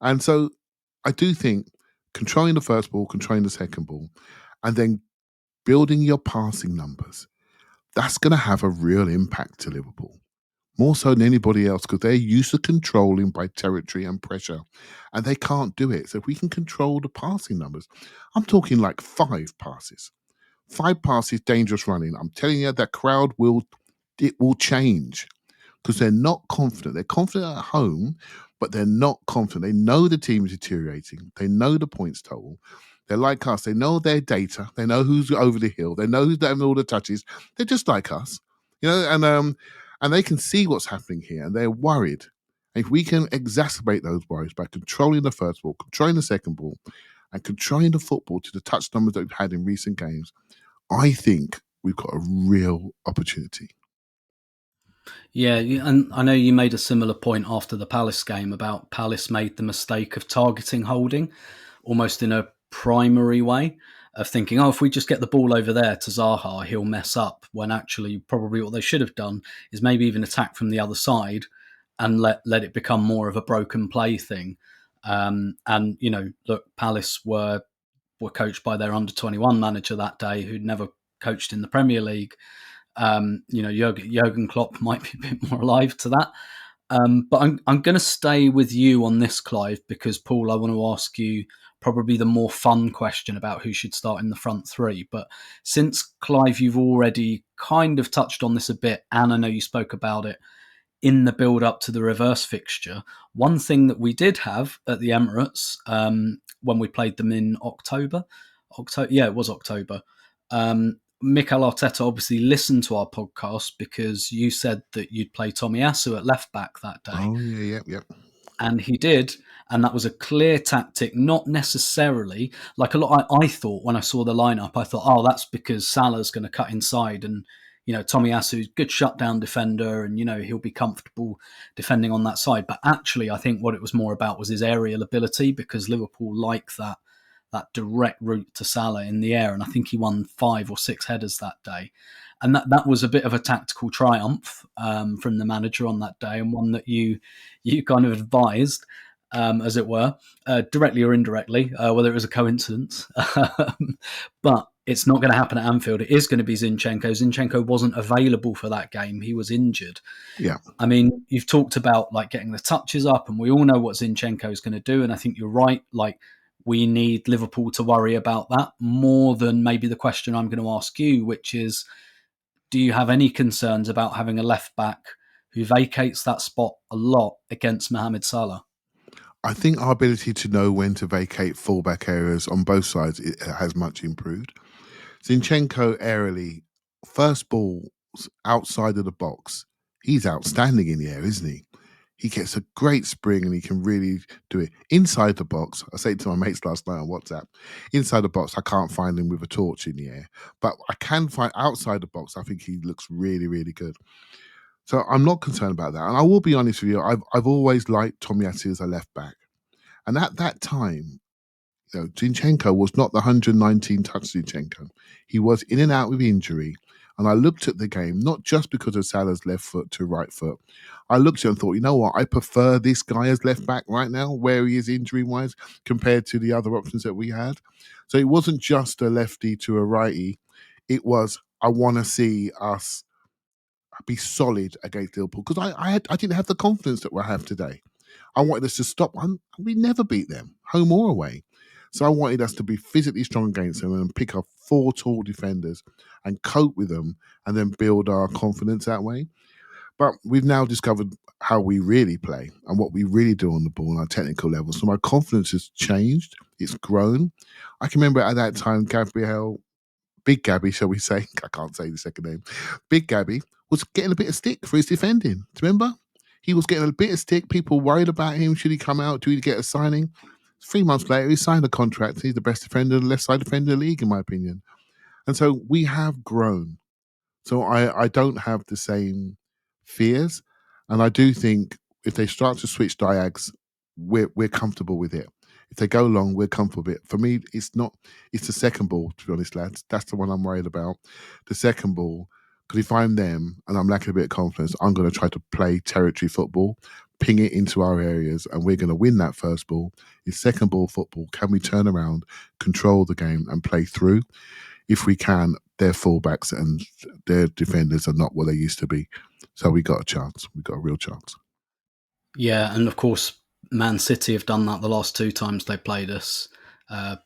And so I do think controlling the first ball, controlling the second ball, and then building your passing numbers, that's going to have a real impact to Liverpool. More so than anybody else, because they're used to controlling by territory and pressure, and they can't do it. So if we can control the passing numbers, I'm talking like 5 passes. 5 passes, dangerous running. I'm telling you, that crowd will change. because they're not confident. They're confident at home, but they're not confident. They know the team is deteriorating. They know the points total. They're like us. They know their data. They know who's over the hill. They know who's having all the touches. They're just like us, and they can see what's happening here, and they're worried. If we can exacerbate those worries by controlling the first ball, controlling the second ball, and controlling the football to the touch numbers that we've had in recent games, I think we've got a real opportunity. Yeah, and I know you made a similar point after the Palace game about Palace made the mistake of targeting Holding almost in a primary way, of thinking, if we just get the ball over there to Zaha, he'll mess up, when actually probably what they should have done is maybe even attack from the other side and let it become more of a broken play thing. And, look, Palace were coached by their under-21 manager that day, who'd never coached in the Premier League. Jurgen Klopp might be a bit more alive to that. But I'm going to stay with you on this, Clive, because, Paul, I want to ask you probably the more fun question about who should start in the front three. But since, Clive, you've already kind of touched on this a bit, and I know you spoke about it in the build-up to the reverse fixture, one thing that we did have at the Emirates when we played them in October. Yeah, it was October. Mikel Arteta obviously listened to our podcast because you said that you'd play Tomiyasu at left back that day. Oh, yeah. And he did, and that was a clear tactic, not necessarily like a lot. I thought when I saw the lineup, I thought, that's because Salah's going to cut inside, and Tomiyasu's good shutdown defender, and he'll be comfortable defending on that side. But actually, I think what it was more about was his aerial ability, because Liverpool like that direct route to Salah in the air, and I think he won 5 or 6 headers that day. And that was a bit of a tactical triumph from the manager on that day, and one that you kind of advised, as it were, directly or indirectly, whether it was a coincidence. But it's not going to happen at Anfield. It is going to be Zinchenko. Zinchenko wasn't available for that game. He was injured. Yeah. I mean, you've talked about like getting the touches up, and we all know what Zinchenko is going to do. And I think you're right. Like, we need Liverpool to worry about that more than maybe the question I'm going to ask you, which is, do you have any concerns about having a left back who vacates that spot a lot against Mohamed Salah? I think our ability to know when to vacate fullback areas on both sides has much improved. Zinchenko aerially, first balls outside of the box, he's outstanding in the air, isn't he? He gets a great spring and he can really do it. Inside the box, I said to my mates last night on WhatsApp, inside the box, I can't find him with a torch in the air. But I can find outside the box, I think he looks really, really good. So I'm not concerned about that. And I will be honest with you, I've always liked Tomiyasu as a left back. And at that time, Zinchenko was not the 119 touch Zinchenko. He was in and out with injury. And I looked at the game, not just because of Salah's left foot to right foot. I looked at it and thought, you know what? I prefer this guy as left back right now, where he is injury-wise, compared to the other options that we had. So it wasn't just a lefty to a righty. It was, I want to see us be solid against Liverpool, because I didn't have the confidence that we have today. I wanted us to stop one. We never beat them, home or away. So I wanted us to be physically strong against them and pick up 4 tall defenders and cope with them and then build our confidence that way. But we've now discovered how we really play and what we really do on the ball on our technical level. So my confidence has changed. It's grown. I can remember at that time, Big Gabby, shall we say, I can't say the second name, Big Gabby was getting a bit of stick for his defending. Do you remember? He was getting a bit of stick. People worried about him. Should he come out? Do he get a signing? 3 months later, he signed a contract. He's the best defender, the left side defender in the league, in my opinion. And so we have grown. So I don't have the same fears. And I do think if they start to switch diags, we're comfortable with it. If they go long, we're comfortable with it. For me, it's the second ball, to be honest, lads. That's the one I'm worried about. The second ball, because if I'm them and I'm lacking a bit of confidence, I'm going to try to play territory football, ping it into our areas, and we're going to win that first ball. It's second ball football. Can we turn around, control the game, and play through? If we can, their fullbacks and their defenders are not what they used to be. So we got a chance. We got a real chance. Yeah, and of course, Man City have done that the last 2 times they played us.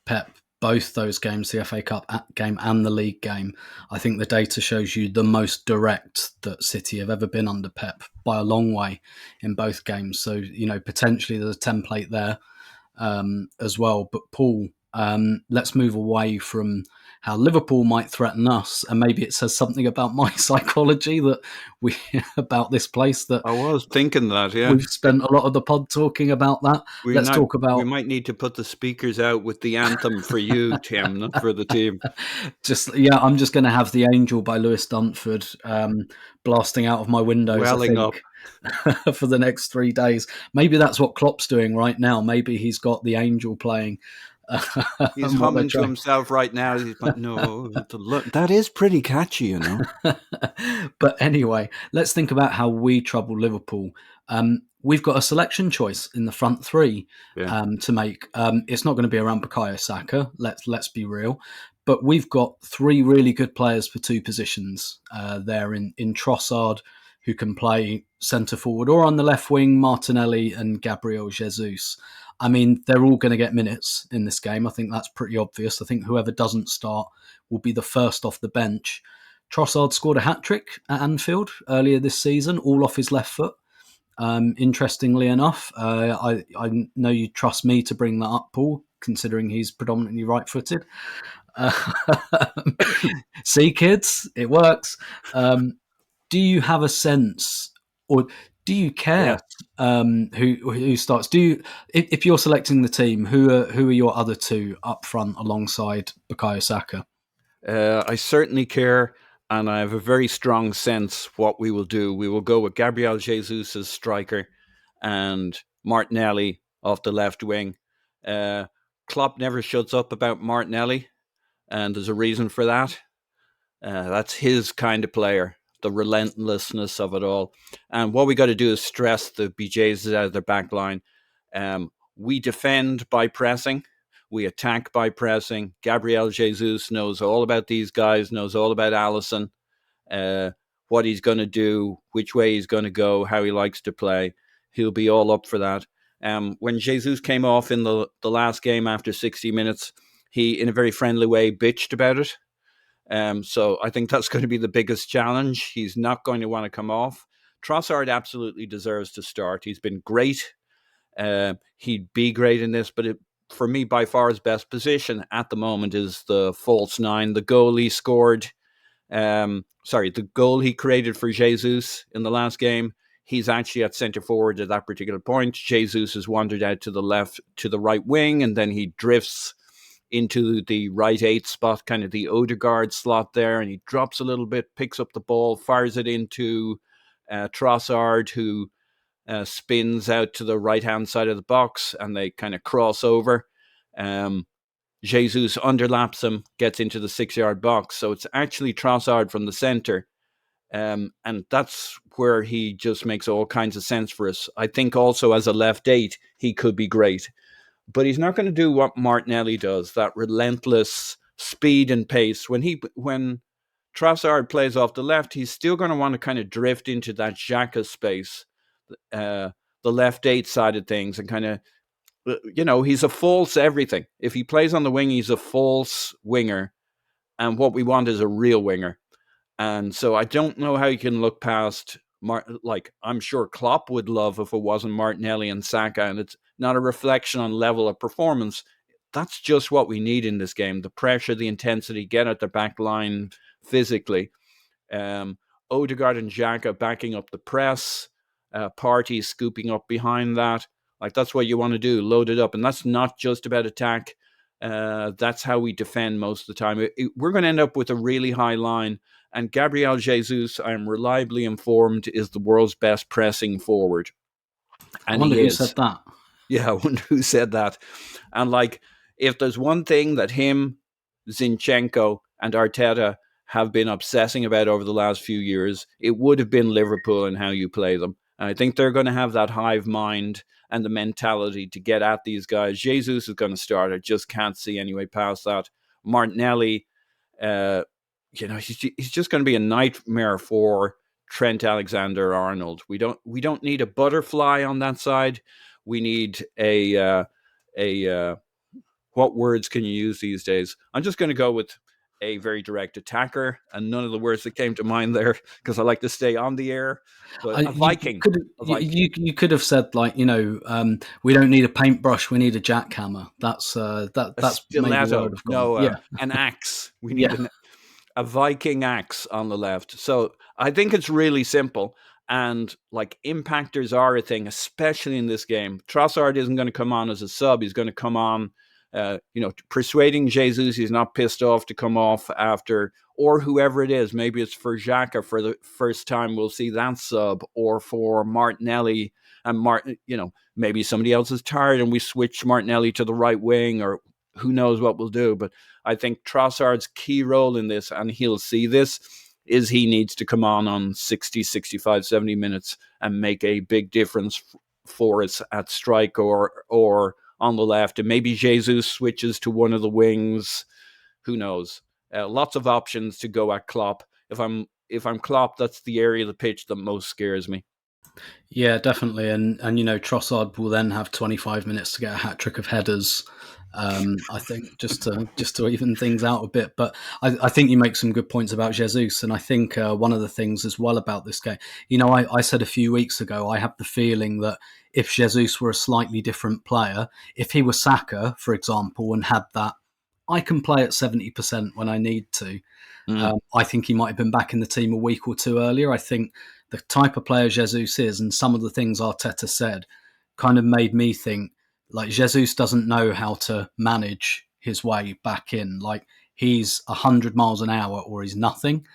Pep both those games, the FA Cup game and the league game, I think the data shows you the most direct that City have ever been under Pep by a long way in both games. So, potentially there's a template there as well. But Paul, let's move away from how Liverpool might threaten us, and maybe it says something about my psychology that about this place that I was thinking that, yeah. we've spent a lot of the pod talking about that. Let's talk about. We might need to put the speakers out with the anthem for you, Tim, not for the team. I'm just going to have The Angel by Lewis Dunford blasting out of my windows. Welling up for the next 3 days. Maybe that's what Klopp's doing right now. Maybe he's got The Angel playing. He's humming to himself right now. He's like, no, that is pretty catchy, But anyway, let's think about how we trouble Liverpool. We've got a selection choice in the front three to make. It's not going to be around Bukayo Saka. Let's be real. But we've got 3 really good players for 2 positions there in Trossard, who can play centre forward, or on the left wing, Martinelli and Gabriel Jesus. I mean, they're all going to get minutes in this game. I think that's pretty obvious. I think whoever doesn't start will be the first off the bench. Trossard scored a hat-trick at Anfield earlier this season, all off his left foot. Interestingly enough, I know you trust me to bring that up, Paul, considering he's predominantly right-footed. See, kids, it works. Do you have a sense, or do you care who starts? If you're selecting the team, who are your other 2 up front alongside Bukayo Saka? I certainly care, and I have a very strong sense what we will do. We will go with Gabriel Jesus as striker and Martinelli off the left wing. Klopp never shuts up about Martinelli, and there's a reason for that. That's his kind of player, the relentlessness of it all. And what we got to do is stress the BJs out of their back line. We defend by pressing. We attack by pressing. Gabriel Jesus knows all about these guys, knows all about Alisson, what he's going to do, which way he's going to go, how he likes to play. He'll be all up for that. When Jesus came off in the last game after 60 minutes, he, in a very friendly way, bitched about it. So I think that's going to be the biggest challenge. He's not going to want to come off. Trossard absolutely deserves to start. He's been great. He'd be great in this, but for me, by far his best position at the moment is the false 9. The goal he scored, the goal he created for Jesus in the last game, he's actually at centre forward at that particular point. Jesus has wandered out to the right wing, and then he drifts into the right 8 spot, kind of the Odegaard slot there, and he drops a little bit, picks up the ball, fires it into Trossard, who spins out to the right-hand side of the box, and they kind of cross over. Jesus underlaps him, gets into the 6-yard box, so it's actually Trossard from the centre, and that's where he just makes all kinds of sense for us. I think also as a left 8, he could be great. But he's not going to do what Martinelli does, that relentless speed and pace. When Trossard plays off the left, he's still going to want to kind of drift into that Xhaka space, the left 8 side of things, and kind of, he's a false everything. If he plays on the wing, he's a false winger, and what we want is a real winger. And so I don't know how you can look past, I'm sure Klopp would love if it wasn't Martinelli and Saka, and it's not a reflection on level of performance. That's just what we need in this game. The pressure, the intensity, get at the back line physically. Odegaard and Xhaka backing up the press, Partey scooping up behind that. That's what you want to do, load it up. And that's not just about attack. That's how we defend most of the time. We're going to end up with a really high line. And Gabriel Jesus, I'm reliably informed, is the world's best pressing forward. And I wonder who said that. Yeah, I wonder who said that. And if there's one thing that him, Zinchenko, and Arteta have been obsessing about over the last few years, it would have been Liverpool and how you play them. And I think they're going to have that hive mind and the mentality to get at these guys. Jesus is going to start. I just can't see any way past that. Martinelli, he's just going to be a nightmare for Trent Alexander-Arnold. We don't need a butterfly on that side. We need a what words can you use these days? I'm just going to go with a very direct attacker, and none of the words that came to mind there because I like to stay on the air. But a Viking. You could have said, like, we don't need a paintbrush, we need a jackhammer. That's maybe where I would have gone. An axe. We Yeah. need a Viking axe on the left. So I think it's really simple. And like impactors are a thing, especially in this game. Trossard isn't going to come on as a sub. He's going to come on, persuading Jesus he's not pissed off to come off after, or whoever it is. Maybe it's for Xhaka for the first time. We'll see that sub, or for Martinelli and maybe somebody else is tired and we switch Martinelli to the right wing, or who knows what we'll do. But I think Trossard's key role in this, and he'll see this, is he needs to come on 60, 65, 70 minutes and make a big difference for us at strike or on the left. And maybe Jesus switches to one of the wings. Who knows? Lots of options to go at Klopp. If I'm Klopp, that's the area of the pitch that most scares me. Yeah, definitely. And Trossard will then have 25 minutes to get a hat-trick of headers. I think just to even things out a bit. But I think you make some good points about Jesus, and I think one of the things as well about this game, I said a few weeks ago, I have the feeling that if Jesus were a slightly different player, if he was Saka, for example, and had that, I can play at 70% when I need to, I think he might have been back in the team a week or two earlier. I think the type of player Jesus is, and some of the things Arteta said, kind of made me think, like, Jesus doesn't know how to manage his way back in. Like, he's 100 miles an hour or he's nothing.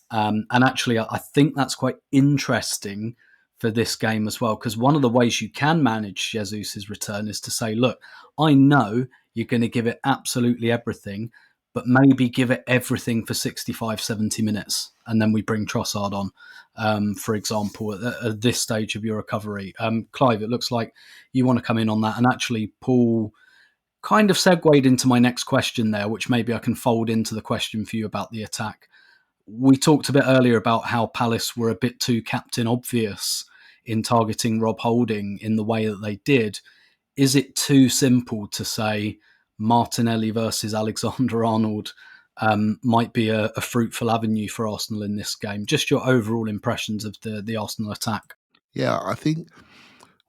And actually, I think that's quite interesting for this game as well, because one of the ways you can manage Jesus's return is to say, look, I know you're going to give it absolutely everything, but maybe give it everything for 65, 70 minutes. And then we bring Trossard on, for example, at this stage of your recovery. Clive, it looks like you want to come in on that. And actually, Paul kind of segued into my next question there, which maybe I can fold into the question for you about the attack. We talked a bit earlier about how Palace were a bit too captain obvious in targeting Rob Holding in the way that they did. Is it too simple to say Martinelli versus Alexander-Arnold might be a fruitful avenue for Arsenal in this game? Just your overall impressions of the Arsenal attack. Yeah, I think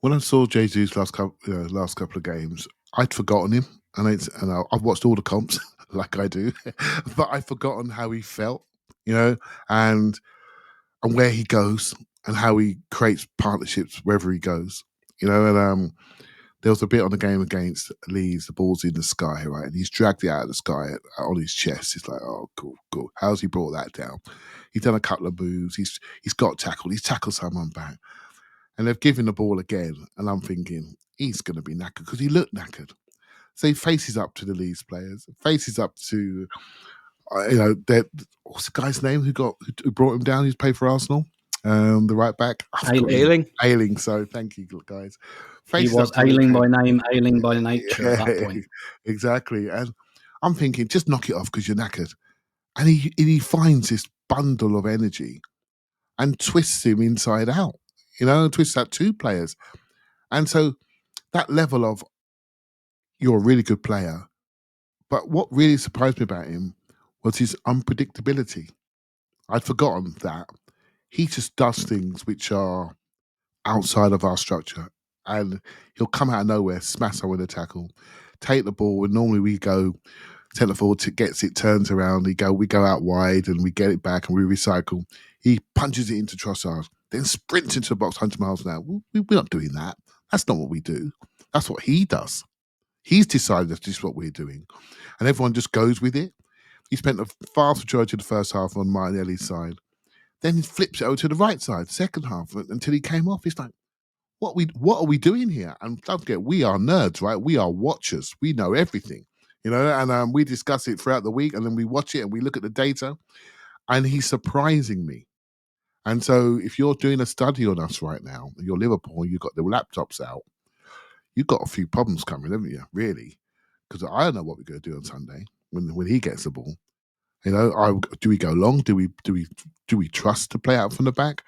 when I saw Jesus last couple of games, I'd forgotten him, and I've watched all the comps like I do, but I'd forgotten how he felt, and where he goes and how he creates partnerships wherever he goes, and there was a bit on the game against Leeds, the ball's in the sky, right? And he's dragged it out of the sky on his chest. It's like, oh, cool. How's he brought that down? He's done a couple of moves. He's got tackled. He's tackled someone back. And they've given the ball again. And I'm thinking, he's going to be knackered because he looked knackered. So he faces up to the Leeds players, faces up to, what's the guy's name who brought him down, who's played for Arsenal? The right back. Ayling. So thank you, guys. He was ailing by name, ailing by nature at that point. Exactly. And I'm thinking, just knock it off because you're knackered. And he finds this bundle of energy and twists him inside out, twists out two players. And so that level of, you're a really good player. But what really surprised me about him was his unpredictability. I'd forgotten that. He just does things which are outside of our structure. And he'll come out of nowhere, smash someone with a tackle, take the ball, and normally we go centre forward, gets it, turns around, we go out wide and we get it back and we recycle. He punches it into Trossard, then sprints into the box 100 miles an hour. We're not doing that. That's not what we do. That's what he does. He's decided that this is what we're doing. And everyone just goes with it. He spent the vast majority of the first half on Martinelli's side. Then he flips it over to the right side, second half, until he came off. It's like, what are we doing here? And don't forget, we are nerds, right? We are watchers. We know everything, and we discuss it throughout the week, and then we watch it and we look at the data, and he's surprising me. And so if you're doing a study on us right now, you're Liverpool, you've got the laptops out, you've got a few problems coming, haven't you, really? Because I don't know what we're going to do on Sunday when he gets the ball. Do we go long? Do we trust to play out from the back?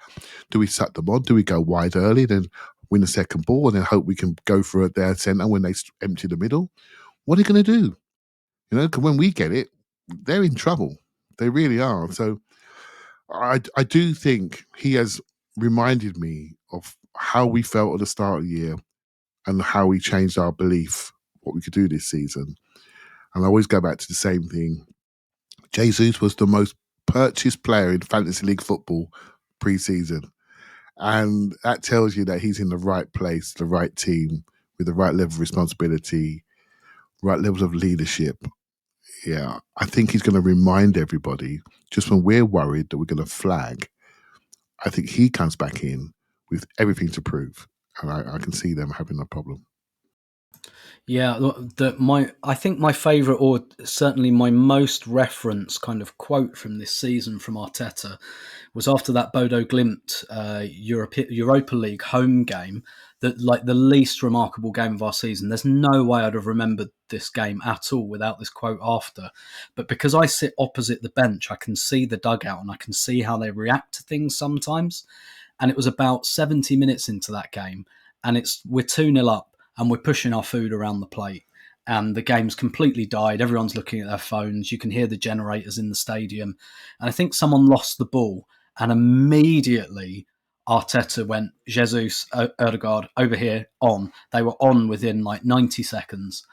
Do we suck them on? Do we go wide early, then win the second ball, and then hope we can go for their centre when they empty the middle? what are you going to do? You know, 'cause when we get it, they're in trouble. They really are. So I do think he has reminded me of how we felt at the start of the year and how we changed our belief what we could do this season. And I always go back to the same thing. Jesus was the most purchased player in fantasy league football pre-season. And that tells you that he's in the right place, the right team, with the right level of responsibility, right levels of leadership. Yeah, I think he's going to remind everybody, just when we're worried that we're going to flag, I think he comes back in with everything to prove. And I can see them having a problem. Yeah, I think my favourite, or certainly my most referenced kind of quote from this season from Arteta was after that Bodo Glimt Europa League home game, that like the least remarkable game of our season. There's no way I'd have remembered this game at all without this quote after. But because I sit opposite the bench, I can see the dugout and I can see how they react to things sometimes. And it was about 70 minutes into that game, and we're 2-0 up, and we're pushing our food around the plate, and the game's completely died. Everyone's looking at their phones. You can hear the generators in the stadium. And I think someone lost the ball, and immediately Arteta went, Jesus, Odegaard, over here, on. They were on within like 90 seconds.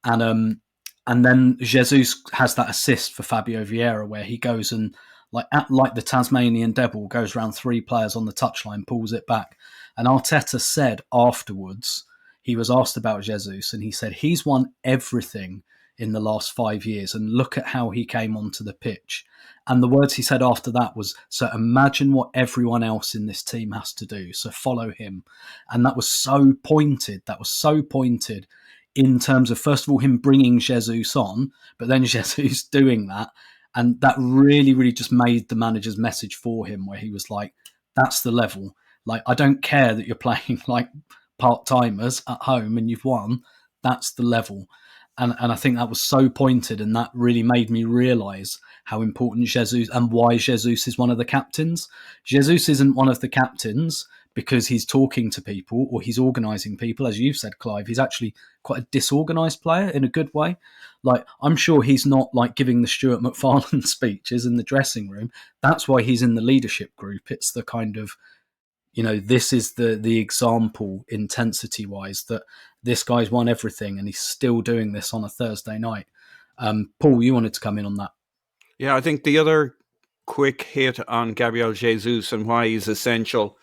And then Jesus has that assist for Fabio Vieira where he goes and, like the Tasmanian devil, goes around 3 players on the touchline, pulls it back. And Arteta said afterwards, he was asked about Jesus, and he said he's won everything in the last 5 years, and look at how he came onto the pitch. And the words he said after that was, so imagine what everyone else in this team has to do, so follow him. And that was so pointed. In terms of, first of all, him bringing Jesus on, but then Jesus doing that. And that really, really just made the manager's message for him, where he was like, that's the level. Like, I don't care that you're playing like part-timers at home and you've won. That's the level. And I think that was so pointed, and that really made me realise how important Jesus, and why Jesus is one of the captains. Jesus isn't one of the captains because he's talking to people or he's organising people. As you've said, Clive, he's actually quite a disorganised player in a good way. Like, I'm sure he's not like giving the Stuart McFarlane speeches in the dressing room. That's why he's in the leadership group. It's the kind of, this is the example, intensity wise, that this guy's won everything and he's still doing this on a Thursday night. Paul, you wanted to come in on that. Yeah, I think the other quick hit on Gabriel Jesus and why he's essential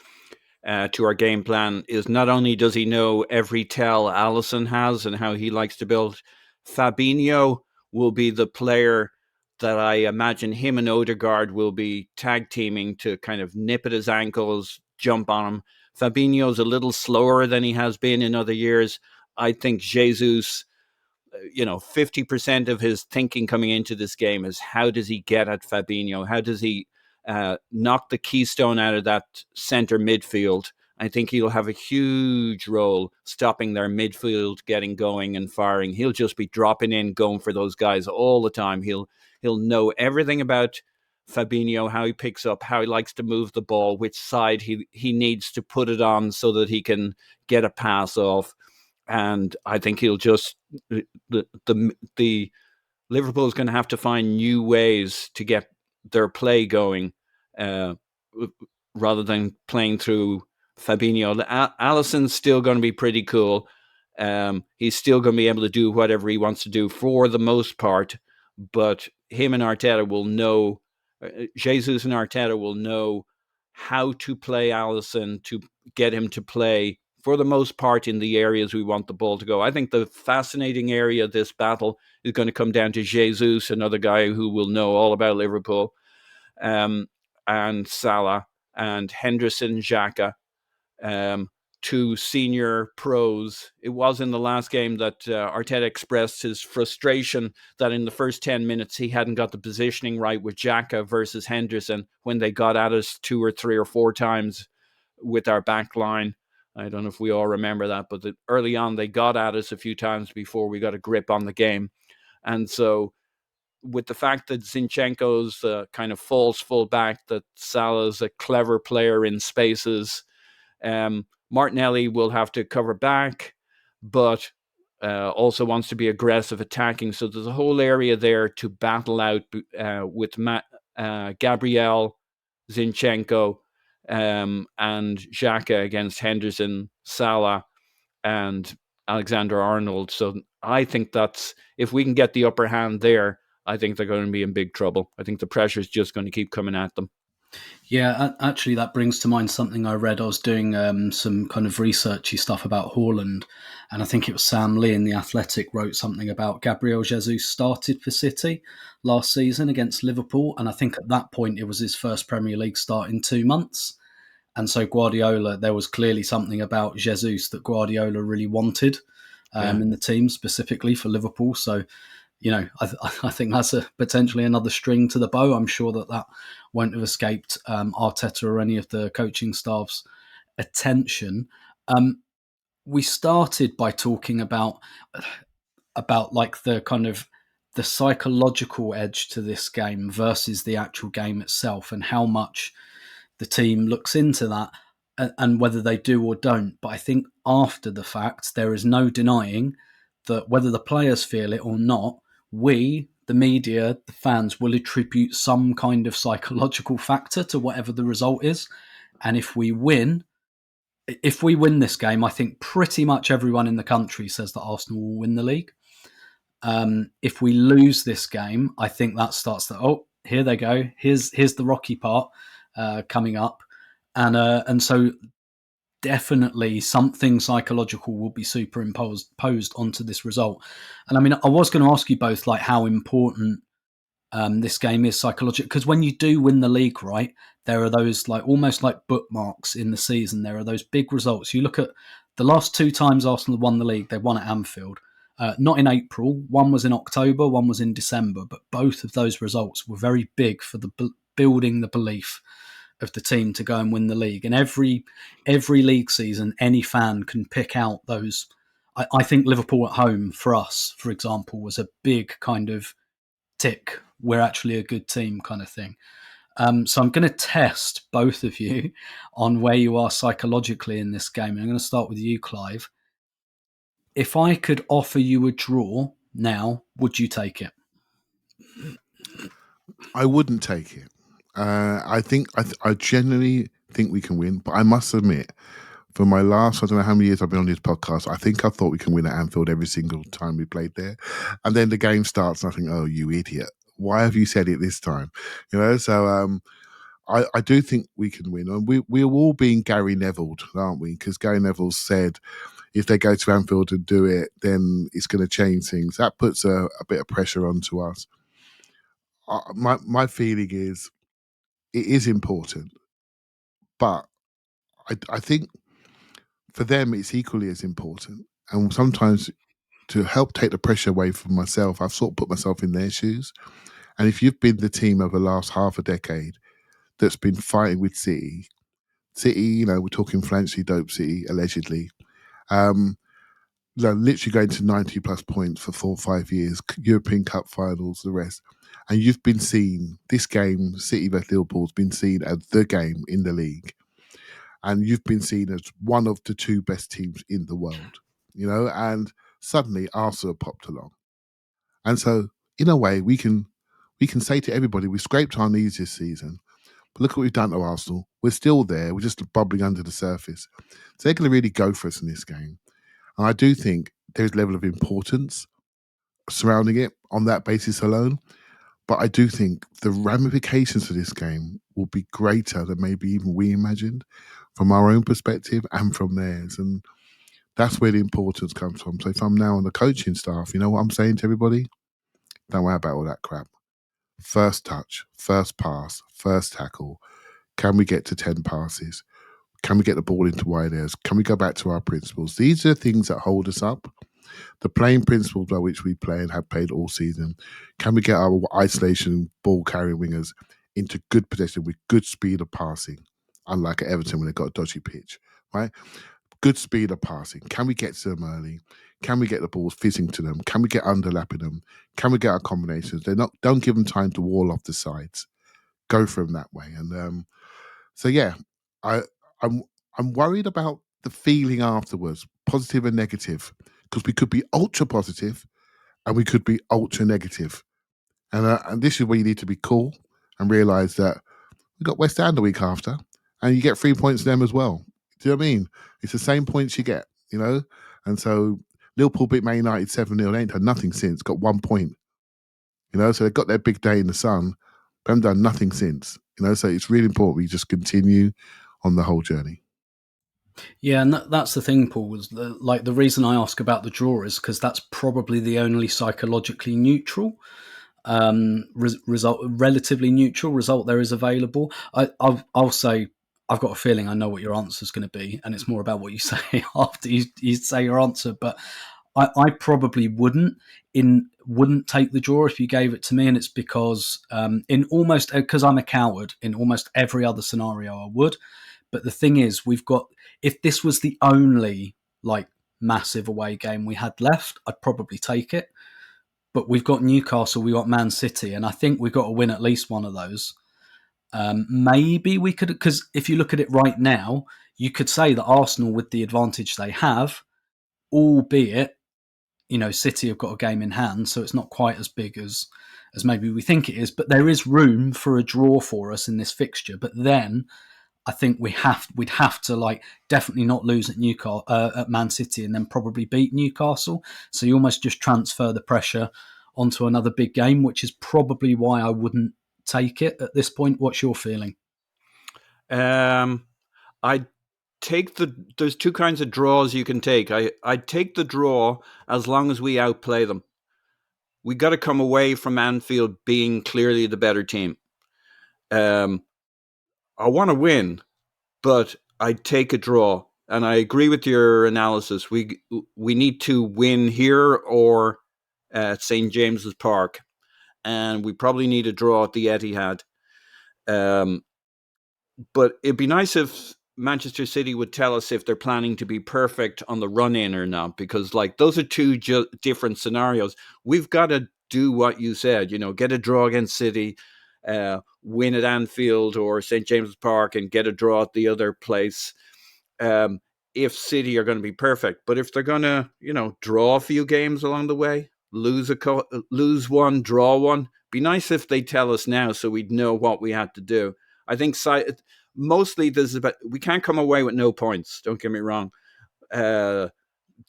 to our game plan is, not only does he know every tell Alisson has and how he likes to build, Fabinho will be the player that I imagine him and Odegaard will be tag teaming to kind of nip at his ankles, jump on him. Fabinho's a little slower than he has been in other years. I think Jesus, 50% of his thinking coming into this game is, how does he get at Fabinho? How does he knock the keystone out of that center midfield? I think he'll have a huge role stopping their midfield getting going and firing. He'll just be dropping in, going for those guys all the time. He'll know everything about Fabinho, how he picks up, how he likes to move the ball, which side he needs to put it on so that he can get a pass off. And I think he'll just, the Liverpool is going to have to find new ways to get their play going, rather than playing through Fabinho. Alisson's still going to be pretty cool. He's still going to be able to do whatever he wants to do for the most part, but him and Arteta will know, Jesus and Arteta will know how to play Alisson to get him to play for the most part in the areas we want the ball to go. I think the fascinating area of this battle is going to come down to Jesus, another guy who will know all about Liverpool, and Salah and Henderson, Xhaka, 2 senior pros. It was in the last game that Arteta expressed his frustration that in the first 10 minutes he hadn't got the positioning right with Xhaka versus Henderson when they got at us 2 or 3 or 4 times with our back line. I don't know if we all remember that, but early on they got at us a few times before we got a grip on the game. And so with the fact that Zinchenko's kind of false fullback, that Salah's a clever player in spaces, Martinelli will have to cover back, but also wants to be aggressive attacking. So there's a whole area there to battle out with Gabriel, Zinchenko, and Xhaka against Henderson, Salah, and Alexander-Arnold. So I think that's, if we can get the upper hand there, I think they're going to be in big trouble. I think the pressure is just going to keep coming at them. Yeah, actually, that brings to mind something I read. I was doing some kind of researchy stuff about Haaland, and I think it was Sam Lee in The Athletic wrote something about Gabriel Jesus started for City last season against Liverpool, and I think at that point it was his first Premier League start in 2 months. And so Guardiola, there was clearly something about Jesus that Guardiola really wanted in the team, specifically for Liverpool. So, I think that's potentially another string to the bow. I'm sure that won't have escaped Arteta or any of the coaching staff's attention. We started by talking about like the kind of the psychological edge to this game versus the actual game itself, and how much the team looks into that and whether they do or don't. But I think after the fact, there is no denying that whether the players feel it or not, we, the media, the fans, will attribute some kind of psychological factor to whatever the result is. And if we win this game, I think pretty much everyone in the country says that Arsenal will win the league. If we lose this game, I think that starts to, here they go. Here's the rocky part coming up. And so definitely something psychological will be superimposed onto this result. And I mean, I was going to ask you both like how important this game is psychological, because when you do win the league, right, there are those like almost like bookmarks in the season. There are those big results. You look at the last 2 times Arsenal won the league, they won at Anfield. Not in April. One was in October, one was in December, but both of those results were very big for the building the belief of the team to go and win the league. And every league season, any fan can pick out those. I think Liverpool at home for us, for example, was a big kind of tick. We're actually a good team kind of thing. So I'm going to test both of you on where you are psychologically in this game. And I'm going to start with you, Clive. If I could offer you a draw now, would you take it? I wouldn't take it. I think I genuinely think we can win, but I must admit, for my last, I don't know how many years I've been on this podcast, I think I thought we can win at Anfield every single time we played there. And then the game starts and I think, oh, you idiot. Why have you said it this time? So I do think we can win. And we're all being Gary Neville'd, aren't we? Because Gary Neville said if they go to Anfield and do it, then it's going to change things. That puts a bit of pressure onto us. My feeling is it is important, but I think for them it's equally as important. And sometimes to help take the pressure away from myself, I've sort of put myself in their shoes. And if you've been the team over the last half a decade that's been fighting with City, we're talking financially dope City, allegedly, literally going to 90 plus points for 4 or 5 years, European Cup finals, the rest. And you've been seen, this game, City vs Liverpool, has been seen as the game in the league. And you've been seen as one of the 2 best teams in the world, and suddenly Arsenal popped along. And so, in a way, we can say to everybody, we scraped our knees this season, but look what we've done to Arsenal. We're still there. We're just bubbling under the surface. So they're going to really go for us in this game. And I do think there's a level of importance surrounding it on that basis alone. But I do think the ramifications for this game will be greater than maybe even we imagined from our own perspective and from theirs. And that's where the importance comes from. So if I'm now on the coaching staff, you know what I'm saying to everybody? Don't worry about all that crap. First touch, first pass, first tackle. Can we get to 10 passes? Can we get the ball into wide areas? Can we go back to our principles? These are things that hold us up. The playing principles by which we play and have played all season. Can we get our isolation ball carrying wingers into good possession with good speed of passing? Unlike at Everton when they got a dodgy pitch, right? Good speed of passing. Can we get to them early? Can we get the balls fizzing to them? Can we get underlapping them? Can we get our combinations? Don't give them time to wall off the sides. Go for them that way. And so yeah, I'm worried about the feeling afterwards, positive and negative. because we could be ultra positive and we could be ultra negative. And this is where you need to be cool and realise that we've got West Ham the week after, and you get 3 points them as well. Do you know what I mean? It's the same points you get, you know? And so Liverpool beat Man United 7-0. They ain't done nothing since, got 1 point. You know, so they got their big day in the sun, but haven't done nothing since. You know, so it's really important we just continue on the whole journey. Yeah, and that's the thing, Paul, was the reason I ask about the draw is because that's probably the only psychologically neutral result, relatively neutral result there is available. I'll say I've got a feeling I know what your answer is going to be, and it's more about what you say after you say your answer. But I probably wouldn't take the draw if you gave it to me, and it's because because I'm a coward, in almost every other scenario I would. But the thing is, if this was the only massive away game we had left, I'd probably take it. But we've got Newcastle, we've got Man City, and I think we've got to win at least one of those. Maybe we could, because if you look at it right now, you could say that Arsenal, with the advantage they have, albeit, City have got a game in hand, so it's not quite as big as maybe we think it is, but there is room for a draw for us in this fixture. But then I think we'd have to definitely not lose at Newcastle, at Man City, and then probably beat Newcastle. So you almost just transfer the pressure onto another big game, which is probably why I wouldn't take it at this point. What's your feeling? I take there's two kinds of draws you can take. I take the draw as long as we outplay them. We got to come away from Anfield being clearly the better team. I want to win, but I take a draw, and I agree with your analysis. We need to win here or at St. James's Park, and we probably need a draw at the Etihad. But it'd be nice if Manchester City would tell us if they're planning to be perfect on the run-in or not, because those are two different scenarios. We've got to do what you said, get a draw against City, win at Anfield or St. James's Park, and get a draw at the other place. If City are going to be perfect, but if they're going to, draw a few games along the way, lose one, draw one, be nice if they tell us now so we'd know what we had to do. I think mostly we can't come away with no points. Don't get me wrong.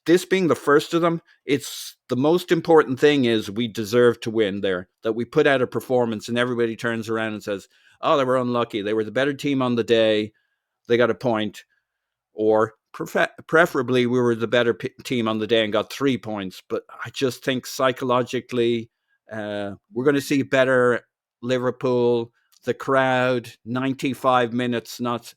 This being the first of them, it's the most important thing is we deserve to win there, that we put out a performance and everybody turns around and says, oh, they were unlucky. They were the better team on the day. They got a point. Or preferably we were the better team on the day and got 3 points. But I just think psychologically we're going to see better Liverpool, the crowd, 95 minutes, not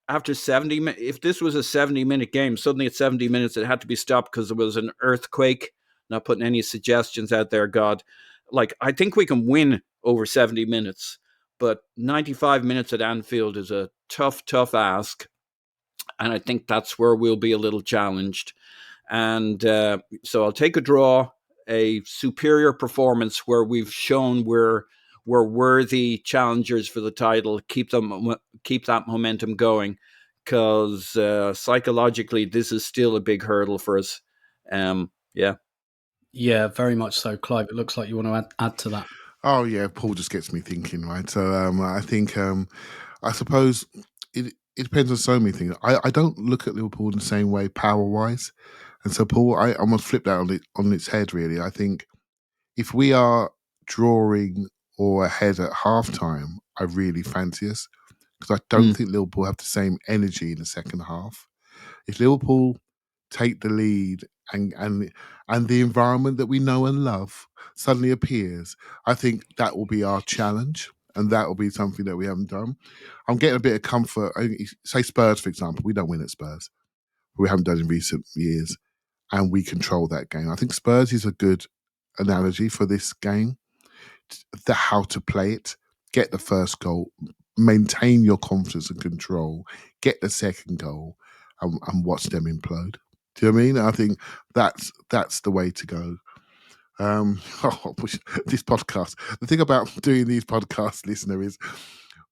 after 70 minutes. If this was a 70-minute game, suddenly at 70 minutes it had to be stopped because there was an earthquake. Not putting any suggestions out there, God. I think we can win over 70 minutes, but 95 minutes at Anfield is a tough ask. And I think that's where we'll be a little challenged. And so I'll take a draw, a superior performance where we've shown we're worthy challengers for the title, keep that momentum going, because psychologically this is still a big hurdle for us. Yeah, very much so. Clive, it looks like you want to add to that. Oh yeah, Paul just gets me thinking, right? So I think I suppose it depends on so many things. I don't look at Liverpool in the same way power wise, and so Paul, I almost flip that on its head. Really, I think if we are drawing or ahead at halftime, I really fancy us, because I don't think Liverpool have the same energy in the second half. If Liverpool take the lead and the environment that we know and love suddenly appears, I think that will be our challenge, and that will be something that we haven't done. I'm getting a bit of comfort. Say Spurs, for example, we don't win at Spurs. We haven't done in recent years, and we control that game. I think Spurs is a good analogy for this game, how to play it, get the first goal, maintain your confidence and control, get the second goal, and watch them implode. Do you know what I mean? I think that's the way to go. This podcast. The thing about doing these podcasts, listener, is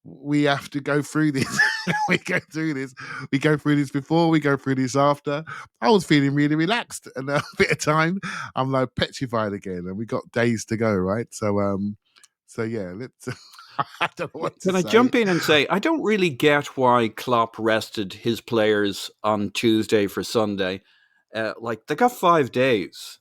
we have to go through this. we go through this. We go through this before, we go through this after. I was feeling really relaxed, and a bit of time, I'm like petrified again, and we got days to go, right? So yeah, let's. I don't know what to Can I say. jump in and say, I don't really get why Klopp rested his players on Tuesday for Sunday. Like, they got 5 days.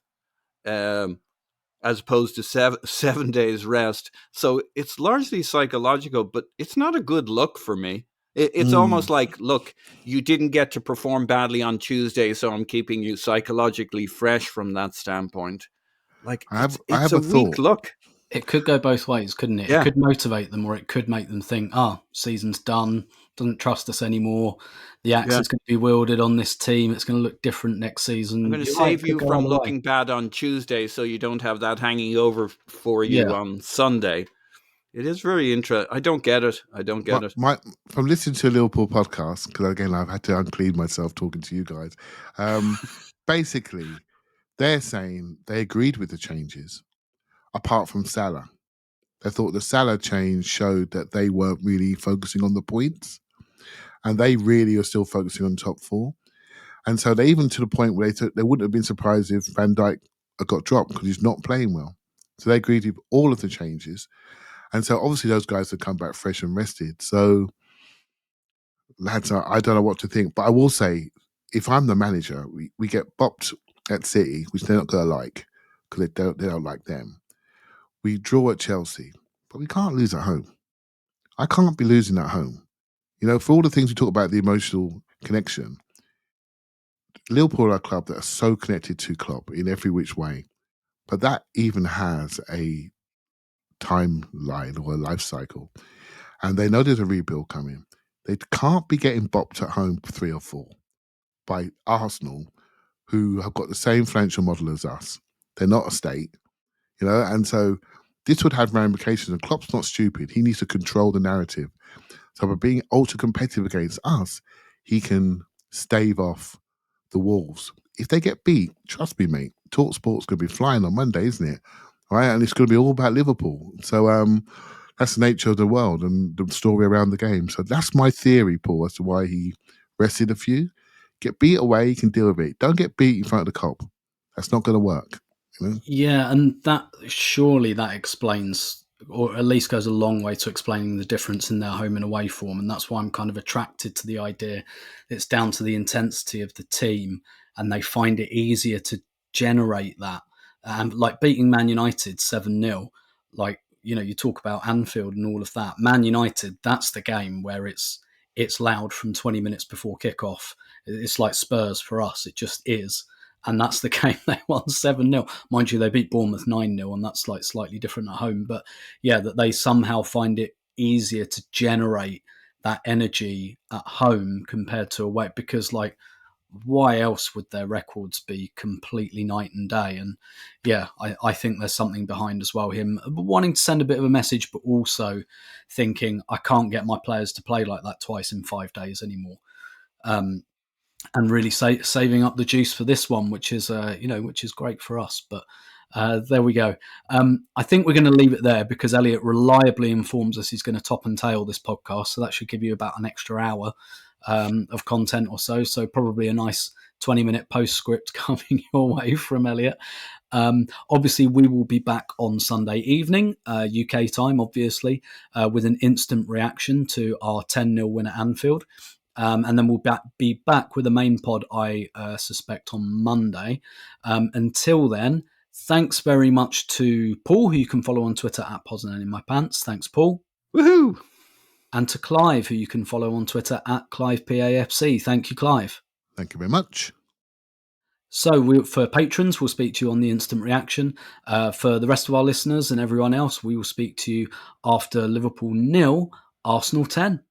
As opposed to 7 days rest. So it's largely psychological, but it's not a good look for me. It's almost like, look, you didn't get to perform badly on Tuesday, so I'm keeping you psychologically fresh from that standpoint. Like, I have it's a a weak thought. look. It could go both ways, couldn't it? Yeah. It could motivate them, or it could make them think, season's done, doesn't trust us anymore. The axe is going to be wielded on this team. It's going to look different next season. I'm going to save you from looking bad on Tuesday so you don't have that hanging over for you on Sunday. It is very interesting. I don't get it. From listening to a Liverpool podcast, because again, I've had to unclean myself talking to you guys. Basically, they're saying they agreed with the changes, apart from Salah. They thought the Salah change showed that they weren't really focusing on the points, and they really are still focusing on top four. And so they even to the point where they wouldn't have been surprised if Van Dijk got dropped because he's not playing well. So they agreed with all of the changes. And so obviously those guys have come back fresh and rested. So lads, I don't know what to think. But I will say, if I'm the manager, we get bopped at City, which they're not going to like because they don't like them. We draw at Chelsea, but we can't lose at home. I can't be losing at home. You know, for all the things we talk about, the emotional connection, Liverpool are a club that are so connected to Klopp in every which way. But that even has a timeline or a life cycle. And they know there's a rebuild coming. They can't be getting bopped at home 3 or 4 by Arsenal, who have got the same financial model as us. They're not a state, you know, and so this would have ramifications. And Klopp's not stupid. He needs to control the narrative. So by being ultra competitive against us, he can stave off the Wolves. If they get beat, trust me, mate, TalkSport's going to be flying on Monday, isn't it? All right, and it's going to be all about Liverpool. So that's the nature of the world and the story around the game. So that's my theory, Paul, as to why he rested a few. Get beat away, you can deal with it. Don't get beat in front of the Kop. That's not going to work. You know? Yeah, and that explains, or at least goes a long way to explaining the difference in their home and away form. And that's why I'm kind of attracted to the idea it's down to the intensity of the team, and they find it easier to generate that. Like beating Man United 7-0, like, you know, you talk about Anfield and all of that. Man United, that's the game where it's loud from 20 minutes before kickoff. It's like Spurs for us. It just is. And that's the game they won 7-0. Mind you, they beat Bournemouth 9-0, and that's like slightly different at home. But yeah, that they somehow find it easier to generate that energy at home compared to away, because like, why else would their records be completely night and day? And yeah, I think there's something behind as well, him wanting to send a bit of a message, but also thinking, I can't get my players to play like that twice in 5 days anymore. And really saving up the juice for this one, which is great for us. But there we go. I think we're going to leave it there because Elliot reliably informs us he's going to top and tail this podcast, so that should give you about an extra hour of content or so. So probably a nice 20-minute postscript coming your way from Elliot. Obviously, we will be back on Sunday evening, UK time, obviously, with an instant reaction to our 10-0 win at Anfield. And then we'll be back with the main pod, I suspect, on Monday. Until then, thanks very much to Paul, who you can follow on Twitter at Poznan in my pants. Thanks, Paul. Woohoo! And to Clive, who you can follow on Twitter at ClivePAFC. Thank you, Clive. Thank you very much. So for patrons, we'll speak to you on the instant reaction. For the rest of our listeners and everyone else, we will speak to you after Liverpool 0, Arsenal 10.